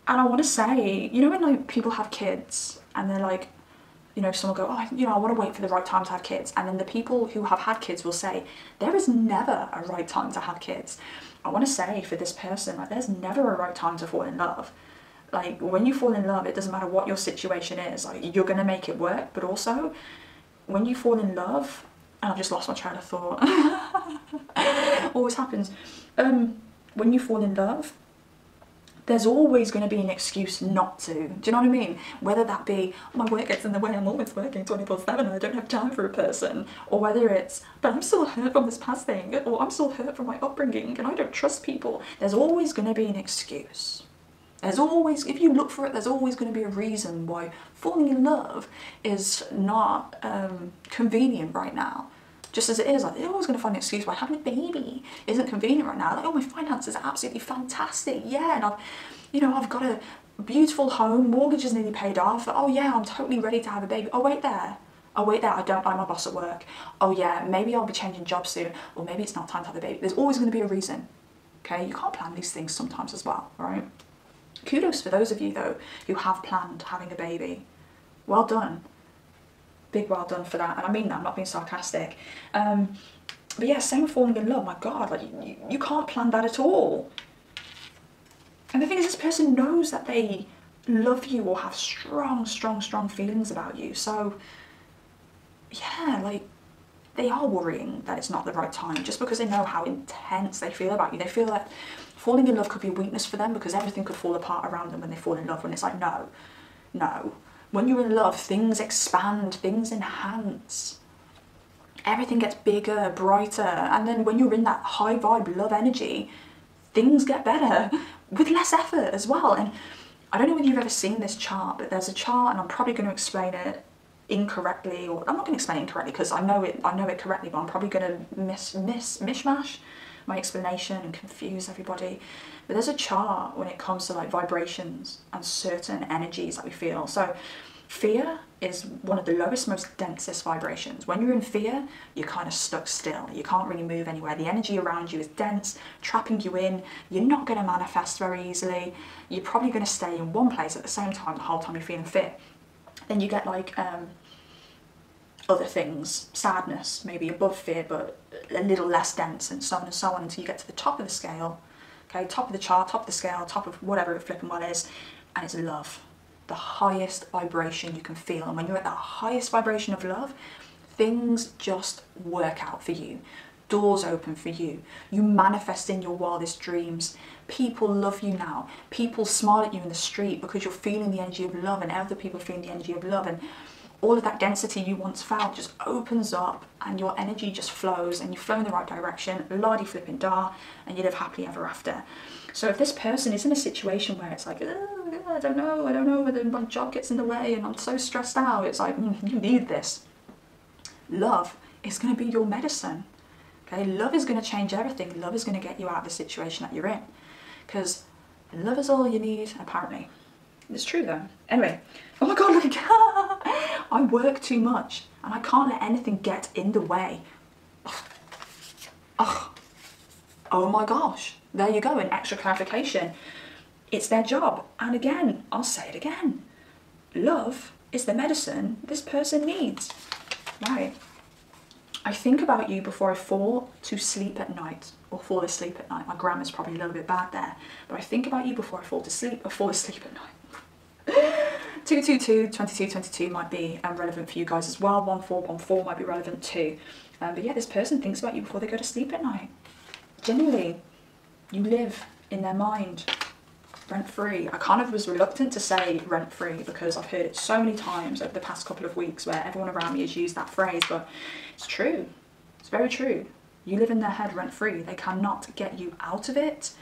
And I want to say, you know, when like people have kids and they're like, you know, someone will go, oh, you know, I want to wait for the right time to have kids. And then the people who have had kids will say, there is never a right time to have kids. I want to say for this person, like, there's never a right time to fall in love. Like, when you fall in love, it doesn't matter what your situation is, like, you're going to make it work. But also, when you fall in love, and I've just lost my train of thought. Always happens. When you fall in love, there's always going to be an excuse not to. Do you know what I mean? Whether that be, my work gets in the way, I'm always working 24/7 and I don't have time for a person. Or whether it's, but I'm still hurt from this past thing. Or I'm still hurt from my upbringing and I don't trust people. There's always going to be an excuse. There's always, if you look for it, there's always going to be a reason why falling in love is not convenient right now. Just as it is, like, they're always going to find an excuse why having a baby isn't convenient right now. Like, oh, my finances are absolutely fantastic. Yeah, and I've got a beautiful home, mortgage is nearly paid off. Oh yeah, I'm totally ready to have a baby. Oh wait there, I don't like my boss at work. Oh yeah, maybe I'll be changing jobs soon. Or maybe it's not time to have a baby. There's always going to be a reason. Okay, you can't plan these things sometimes as well, right? Kudos for those of you though who have planned having a baby. Well done. Big well done for that, and I mean that, I'm not being sarcastic. But yeah, same with falling in love. My god, like, you can't plan that at all. And the thing is, this person knows that they love you or have strong feelings about you. So yeah, like, they are worrying that it's not the right time, just because they know how intense they feel about you. They feel that falling in love could be a weakness for them because everything could fall apart around them when they fall in love, when it's like, no, no. When you're in love, things expand, things enhance. Everything gets bigger, brighter, and then when you're in that high vibe love energy, things get better with less effort as well. And I don't know whether you've ever seen this chart, but there's a chart, and I'm probably going to explain it incorrectly, or I'm not going to explain it incorrectly because I know it correctly, but I'm probably going to mishmash my explanation and confuse everybody. But there's a chart when it comes to like vibrations and certain energies that we feel. So fear is one of the lowest, most densest vibrations. When you're in fear, you're kind of stuck still. You can't really move anywhere. The energy around you is dense, trapping you in. You're not going to manifest very easily. You're probably going to stay in one place at the same time the whole time you're feeling fear. Then you get like other things, sadness, maybe above fear, but a little less dense, and so on and so on, until you get to the top of the scale, okay, top of the chart, top of the scale, top of whatever it flipping well is, and it's love, the highest vibration you can feel. And when you're at that highest vibration of love, things just work out for you. Doors open for you. You manifest in your wildest dreams. People love you now. People smile at you in the street because you're feeling the energy of love, and other people feeling the energy of love, and all of that density you once felt just opens up, and your energy just flows, and you flow in the right direction, lardy flipping da, and you live happily ever after. So if this person is in a situation where it's like, oh, I don't know whether my job gets in the way and I'm so stressed out, it's like, you need this. Love is going to be your medicine. Okay, love is going to change everything. Love is going to get you out of the situation that you're in, because love is all you need, apparently. It's true though. Anyway, oh my god, look again. I work too much and I can't let anything get in the way. Oh my gosh, there you go, an extra clarification. It's their job. And again, I'll say it again. Love is the medicine this person needs. Right. I think about you before I fall to sleep at night, or fall asleep at night. My grammar's probably a little bit bad there, but I think about you before I fall to sleep, or fall asleep at night. 222, 2222 might be relevant for you guys as well. 1414 might be relevant too. But yeah, this person thinks about you before they go to sleep at night. Generally, you live in their mind, rent-free. I kind of was reluctant to say rent-free because I've heard it so many times over the past couple of weeks where everyone around me has used that phrase, but it's true. It's very true. You live in their head rent-free. They cannot get you out of it.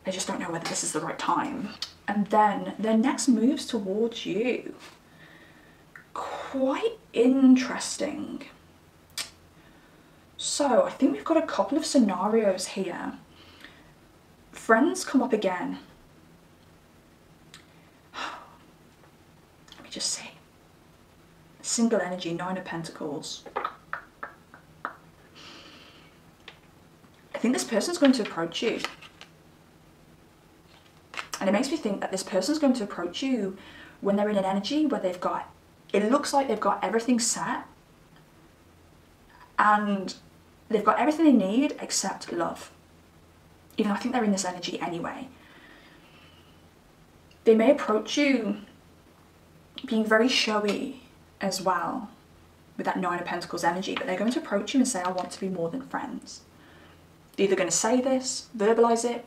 They just don't know whether this is the right time. And then their next moves towards you. Quite interesting. So I think we've got a couple of scenarios here. Friends come up again. Let me just see. Single energy, 9 of Pentacles. I think this person's going to approach you. And it makes me think that this person's going to approach you when they're in an energy where they've got, it looks like they've got everything set and they've got everything they need except love. Even though I think they're in this energy anyway. They may approach you being very showy as well with that 9 of Pentacles energy, but they're going to approach you and say, I want to be more than friends. They're either going to say this, verbalize it,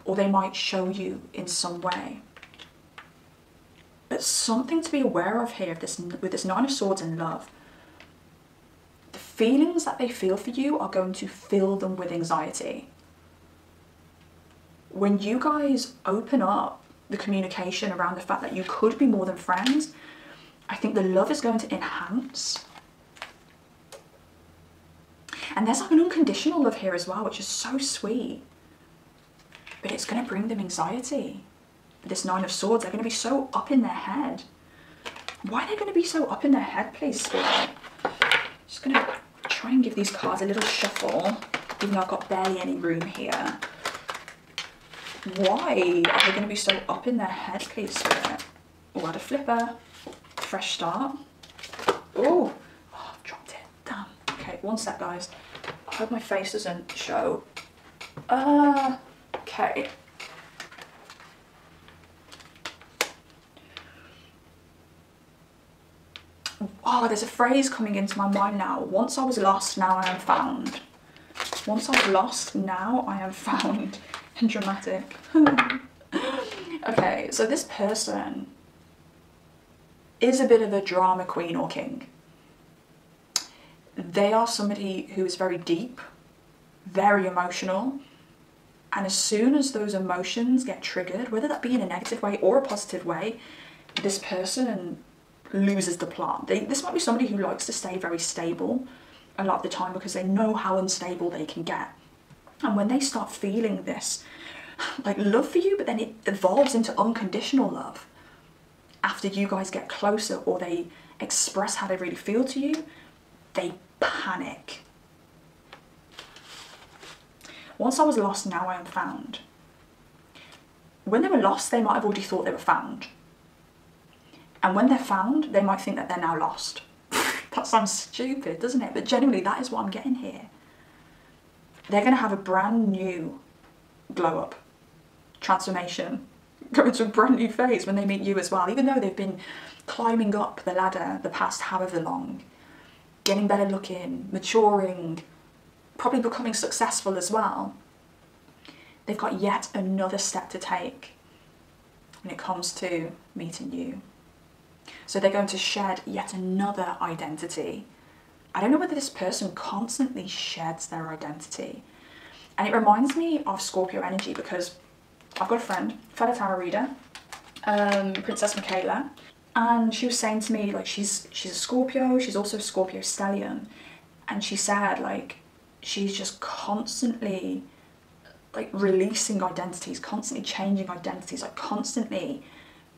or they might show you in some way. But something to be aware of here with this 9 of Swords and love. The feelings that they feel for you are going to fill them with anxiety. When you guys open up the communication around the fact that you could be more than friends, I think the love is going to enhance. And there's like an unconditional love here as well, which is so sweet. But it's going to bring them anxiety. This 9 of Swords, they're going to be so up in their head. Why are they going to be so up in their head, please, Spirit? Just going to try and give these cards a little shuffle, even though I've got barely any room here. Why are they going to be so up in their head, please, Spirit? Oh, add a flipper. Fresh start. Oh, I've dropped it. Damn. Okay, one sec, guys. I hope my face doesn't show. Okay. Oh, there's a phrase coming into my mind now. Once I was lost, now I am found. Once I was lost, now I am found. And dramatic. Okay, so this person is a bit of a drama queen or king. They are somebody who is very deep, very emotional, and as soon as those emotions get triggered, whether that be in a negative way or a positive way, this person loses the plot. This might be somebody who likes to stay very stable a lot of the time because they know how unstable they can get. And when they start feeling this, like love for you, but then it evolves into unconditional love after you guys get closer or they express how they really feel to you, they panic. Once I was lost, now I am found. When they were lost, they might have already thought they were found. And when they're found, they might think that they're now lost. That sounds stupid, doesn't it? But genuinely, that is what I'm getting here. They're going to have a brand new glow up, transformation, go into a brand new phase when they meet you as well. Even though they've been climbing up the ladder the past however long, getting better looking, maturing, probably becoming successful as well, they've got yet another step to take when it comes to meeting you. So they're going to shed yet another identity. I don't know whether this person constantly sheds their identity. And it reminds me of Scorpio energy because I've got a friend, fellow tarot reader, Princess Michaela, and she was saying to me, like, she's a Scorpio, she's also a Scorpio stellium, and she said, like, she's just constantly, like, releasing identities, constantly changing identities, like, constantly,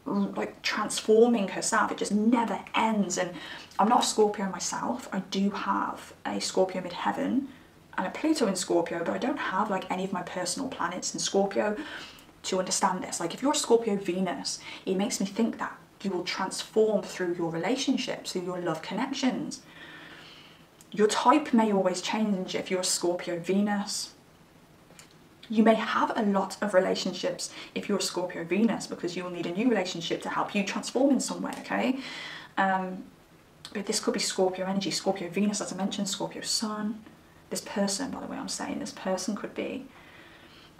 like, transforming herself. It just never ends. And I'm not a Scorpio myself. I do have a Scorpio midheaven and a Pluto in Scorpio, but I don't have, like, any of my personal planets in Scorpio to understand this. Like, if you're a Scorpio Venus, it makes me think that you will transform through your relationships, through your love connections. Your type may always change if you're a Scorpio Venus. You may have a lot of relationships if you're a Scorpio Venus because you will need a new relationship to help you transform in some way, okay? But this could be Scorpio energy, Scorpio Venus, as I mentioned, Scorpio Sun. This person, by the way, I'm saying this person could be.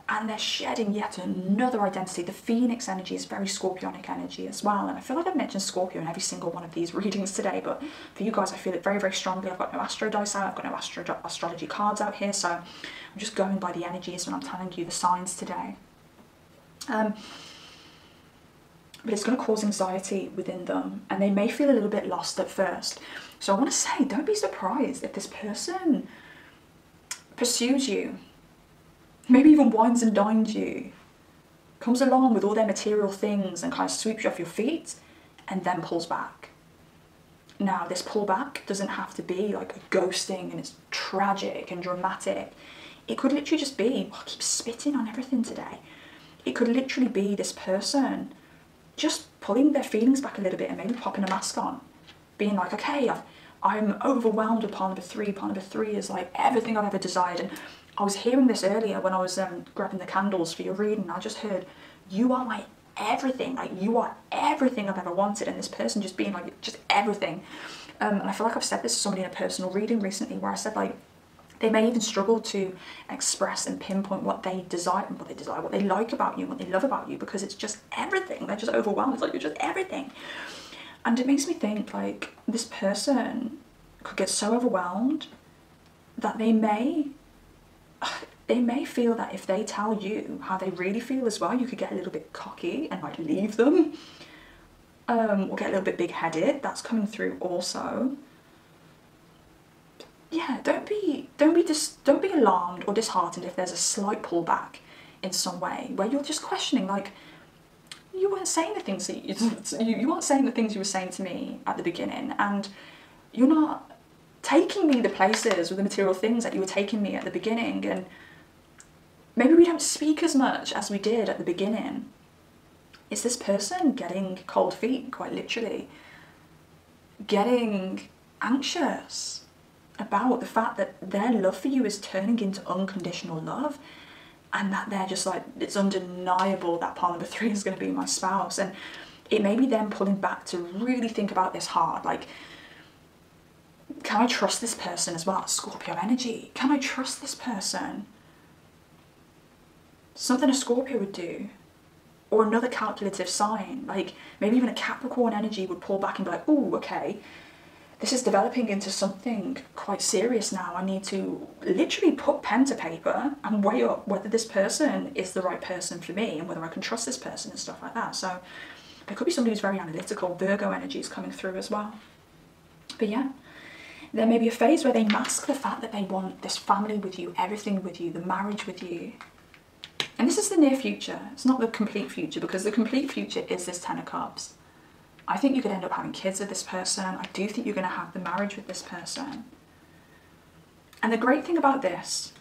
And they're shedding yet another identity. The Phoenix energy is very Scorpionic energy as well. And I feel like I've mentioned Scorpio in every single one of these readings today, but for you guys, I feel it very, very strongly. I've got no astro dice out, I've got no astrology cards out here, so I'm just going by the energies when I'm telling you the signs today. But it's going to cause anxiety within them, and they may feel a little bit lost at first. So I want to say, don't be surprised if this person pursues you, maybe even wines and dines you, comes along with all their material things and kind of sweeps you off your feet and then pulls back. Now, this pullback doesn't have to be like a ghosting and it's tragic and dramatic. It could literally just be, oh, I keep spitting on everything today. It could literally be this person just pulling their feelings back a little bit and maybe popping a mask on. Being like, okay, I'm overwhelmed with part number three. Part number three is like everything I've ever desired. And I was hearing this earlier when I was grabbing the candles for your reading. I just heard, you are my everything. Like, you are everything I've ever wanted. And this person just being like, just everything. And I feel like I've said this to somebody in a personal reading recently where I said, like, they may even struggle to express and pinpoint what they desire, what they like about you, what they love about you, because it's just everything. They're just overwhelmed. It's like, you're just everything. And it makes me think, like, this person could get so overwhelmed that they may feel that if they tell you how they really feel as well, you could get a little bit cocky and like leave them, or get a little bit big-headed. That's coming through also. Yeah, don't be alarmed or disheartened if there's a slight pullback in some way where you're just questioning, like, you weren't saying the things that you weren't saying the things you were saying to me at the beginning, and you're not taking me the places with the material things that you were taking me at the beginning, and maybe we don't speak as much as we did at the beginning. Is this person getting cold feet, quite literally? Getting anxious about the fact that their love for you is turning into unconditional love, and that they're just like, it's undeniable that part number three is going to be my spouse. And it may be them pulling back to really think about this hard. Like, Can I trust this person as well? Scorpio energy. Can I trust this person? Something a Scorpio would do. Or another calculative sign. Like maybe even a Capricorn energy would pull back and be like, oh, okay, this is developing into something quite serious now. I need to literally put pen to paper and weigh up whether this person is the right person for me and whether I can trust this person and stuff like that. So there could be somebody who's very analytical. Virgo energy is coming through as well. But yeah, there may be a phase where they mask the fact that they want this family with you, everything with you, the marriage with you. And this is the near future. It's not the complete future, because the complete future is this Ten of Cups. I think you could end up having kids with this person. I do think you're going to have the marriage with this person. And the great thing about this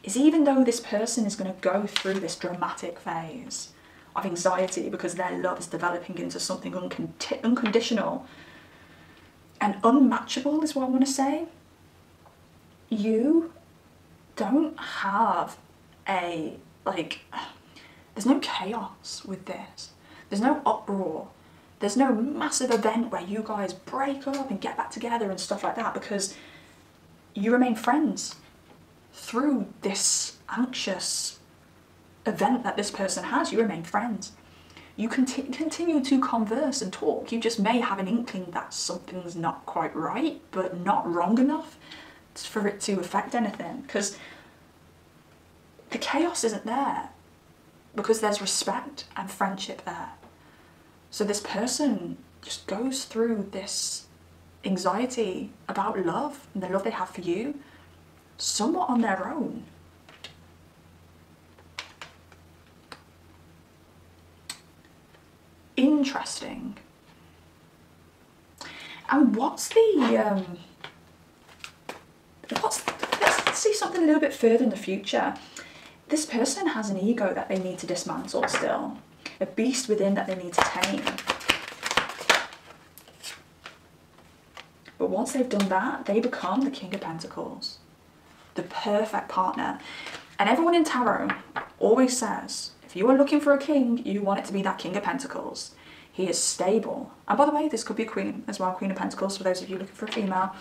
is, even though this person is going to go through this dramatic phase of anxiety because their love is developing into something unconditional and unmatchable, is what I want to say, you don't have a, like, there's no chaos with this. There's no uproar. There's no massive event where you guys break up and get back together and stuff like that, because you remain friends through this anxious event that this person has. You remain friends. You continue to converse and talk. You just may have an inkling that something's not quite right, but not wrong enough for it to affect anything, because the chaos isn't there, because there's respect and friendship there. So this person just goes through this anxiety about love and the love they have for you somewhat on their own. Interesting. And let's see something a little bit further in the future. This person has an ego that they need to dismantle still. A beast within that they need to tame. But once they've done that, they become the King of Pentacles. The perfect partner. And everyone in tarot always says, if you are looking for a king, you want it to be that King of Pentacles. He is stable. And by the way, this could be a queen as well, Queen of Pentacles, for those of you looking for a female.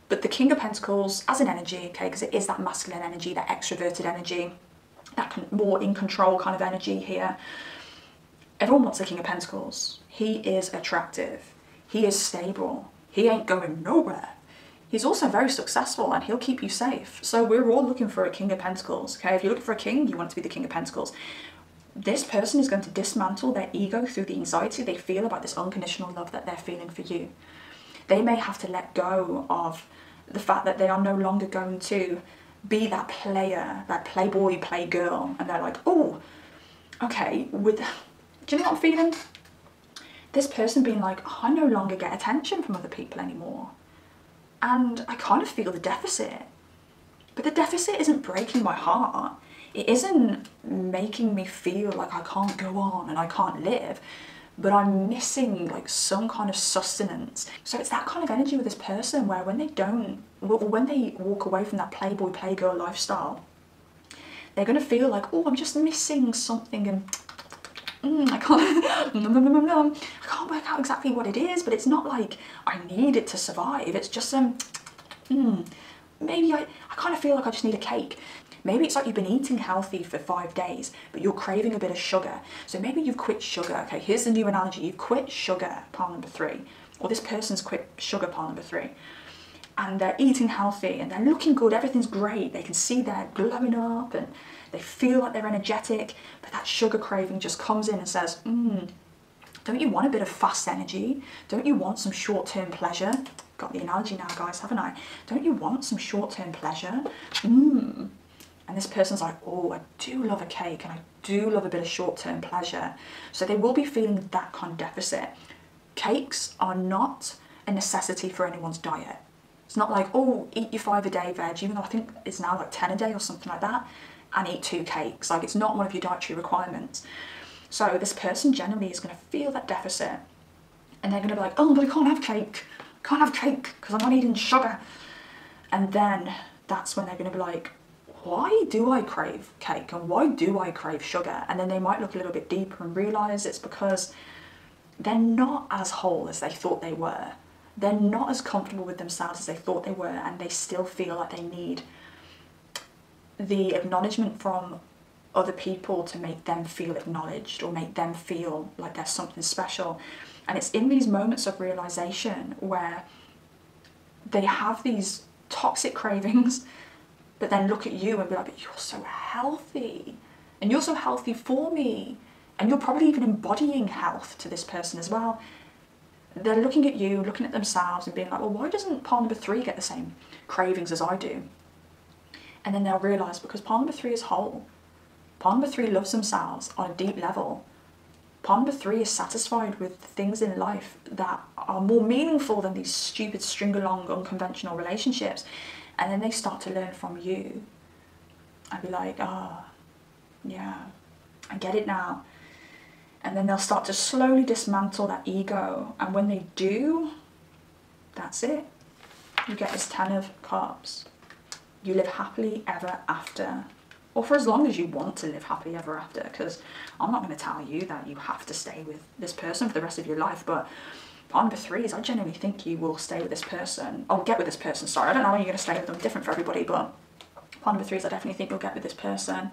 But the King of Pentacles as an energy, okay, because it is that masculine energy, that extroverted energy, that more in control kind of energy here. Everyone wants the King of Pentacles. He is attractive. He is stable. He ain't going nowhere. He's also very successful and he'll keep you safe. So we're all looking for a King of Pentacles, okay? If you're looking for a king, you want it to be the King of Pentacles. This person is going to dismantle their ego through the anxiety they feel about this unconditional love that they're feeling for you. They may have to let go of the fact that they are no longer going to be that player, that playboy, playgirl, and they're like, oh, okay, do you know what I'm feeling? This person being like, oh, I no longer get attention from other people anymore. And I kind of feel the deficit. But the deficit isn't breaking my heart. It isn't making me feel like I can't go on and I can't live. But I'm missing like some kind of sustenance. So it's that kind of energy with this person where when they walk away from that playboy, playgirl lifestyle, they're going to feel like, oh, I'm just missing something, and I can't work out exactly what it is, but it's not like I need it to survive. It's just maybe I kind of feel like I just need a cake. Maybe it's like you've been eating healthy for 5 days, but you're craving a bit of sugar. So maybe you've quit sugar. Okay, here's the new analogy. You've quit sugar, pile number 3. Or this person's quit sugar, pile number 3. And they're eating healthy and they're looking good. Everything's great. They can see they're glowing up and they feel like they're energetic. But that sugar craving just comes in and says, don't you want a bit of fast energy? Don't you want some short-term pleasure? Got the analogy now, guys, haven't I? Don't you want some short-term pleasure? And this person's like, oh, I do love a cake and I do love a bit of short-term pleasure. So they will be feeling that kind of deficit. Cakes are not a necessity for anyone's diet. It's not like, oh, eat your 5 a day veg, even though I think it's now like 10 a day or something like that, and eat 2 cakes. Like, it's not one of your dietary requirements. So this person generally is going to feel that deficit and they're going to be like, oh, but I can't have cake. I can't have cake because I'm not eating sugar. And then that's when they're going to be like, why do I crave cake and why do I crave sugar? And then they might look a little bit deeper and realise it's because they're not as whole as they thought they were. they're not as comfortable with themselves as they thought they were, and they still feel like they need the acknowledgement from other people to make them feel acknowledged or make them feel like there's something special. And it's in these moments of realization where they have these toxic cravings, but then look at you and be like, but you're so healthy, and you're so healthy for me, and you're probably even embodying health to this person as well. They're looking at you, looking at themselves and being like, well, why doesn't pile number 3 get the same cravings as I do? And then they'll realise, because pile number 3 is whole. Pile number 3 loves themselves on a deep level. Pile number 3 is satisfied with things in life that are more meaningful than these stupid string-along unconventional relationships. And then they start to learn from you and be like, oh, yeah, I get it now. And then they'll start to slowly dismantle that ego. And when they do, that's it. You get this 10 of Cups. You live happily ever after. Or for as long as you want to live happily ever after. Because I'm not going to tell you that you have to stay with this person for the rest of your life. But pile number 3 is, I genuinely think you will stay with this person. Or get with this person, sorry. I don't know when you're going to stay with them. Different for everybody. But pile number 3 is, I definitely think you'll get with this person.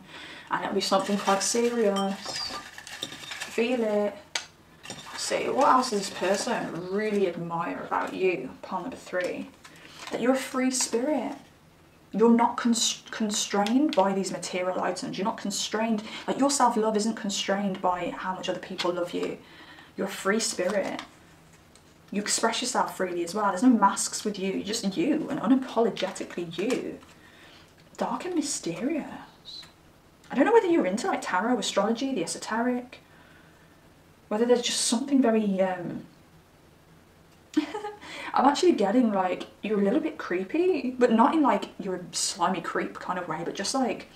And it'll be something quite serious. Feel it. See, what else does this person really admire about you? Pile number 3. That you're a free spirit. You're not constrained by these material items. You're not constrained, like your self-love isn't constrained by how much other people love you. You're a free spirit. You express yourself freely as well. There's no masks with you. You're just you, and unapologetically you. Dark and mysterious. I don't know whether you're into like tarot, astrology, the esoteric. Whether there's just something very, I'm actually getting like, you're a little bit creepy, but not in like, you're a slimy creep kind of way, but just like,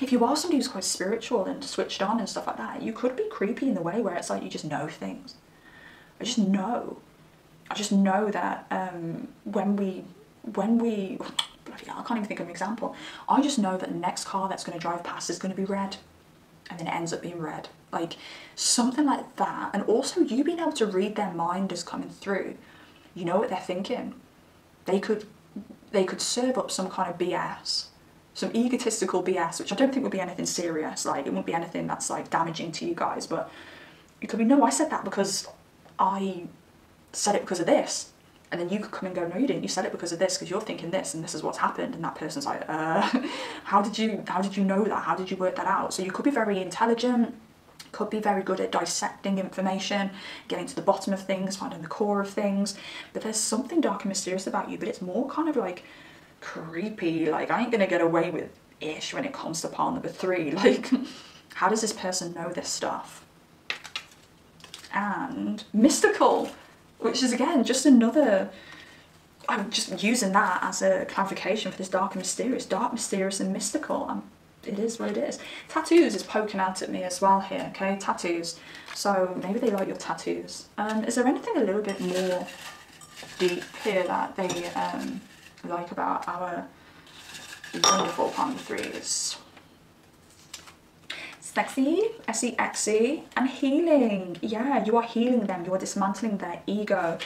if you are somebody who's quite spiritual and switched on and stuff like that, you could be creepy in the way where it's like, you just know things. I just know that when we, bloody hell, I can't even think of an example. I just know that the next car that's going to drive past is going to be red. And then it ends up being red. Like, something like that. And also, you being able to read their mind as coming through. You know what they're thinking. They could serve up some kind of BS. Some egotistical BS, which I don't think would be anything serious. Like, it wouldn't be anything that's, like, damaging to you guys. But it could be, no, I said that because I said it because of this. And then you could come and go, no, you didn't. You said it because of this, because you're thinking this, and this is what's happened. And that person's like, how did you know that? How did you work that out? So you could be very intelligent, could be very good at dissecting information, getting to the bottom of things, finding the core of things. But there's something dark and mysterious about you, but it's more kind of like creepy. Like, I ain't gonna get away with ish when it comes to pile number 3. Like, how does this person know this stuff? And mystical. Which is, again, just another, I'm just using that as a clarification for this dark and mysterious. Dark, mysterious and mystical. It is what it is. Tattoos is poking out at me as well here, okay? Tattoos. So maybe they like your tattoos. Is there anything a little bit more deep here that they like about our wonderful pile number 3s? Sexy, sexy, and healing. Yeah, you are healing them. You are dismantling their ego,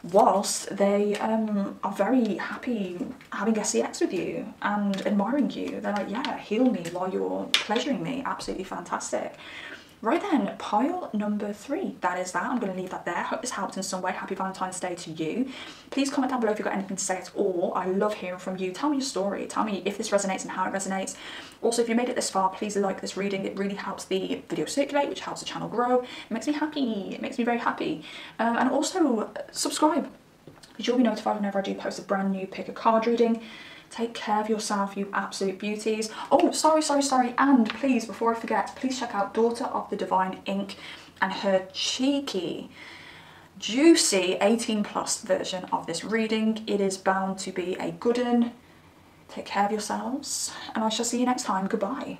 whilst they are very happy having sex with you and admiring you. They're like, yeah, heal me while you're pleasuring me. Absolutely fantastic. Right then, pile number 3. That is that. I'm going to leave that there. Hope this helped in some way. Happy Valentine's Day to you. Please comment down below if you've got anything to say at all. I love hearing from you. Tell me your story. Tell me if this resonates and how it resonates. Also, if you made it this far, please like this reading. It really helps the video circulate, which helps the channel grow. It makes me happy. It makes me very happy. And also, subscribe, because you'll be notified whenever I do post a brand new pick a card reading. Take care of yourself, you absolute beauties. Oh, sorry. And please, before I forget, please check out Daughter of the Divine Ink and her cheeky, juicy 18+ version of this reading. It is bound to be a good one. Take care of yourselves, and I shall see you next time. Goodbye.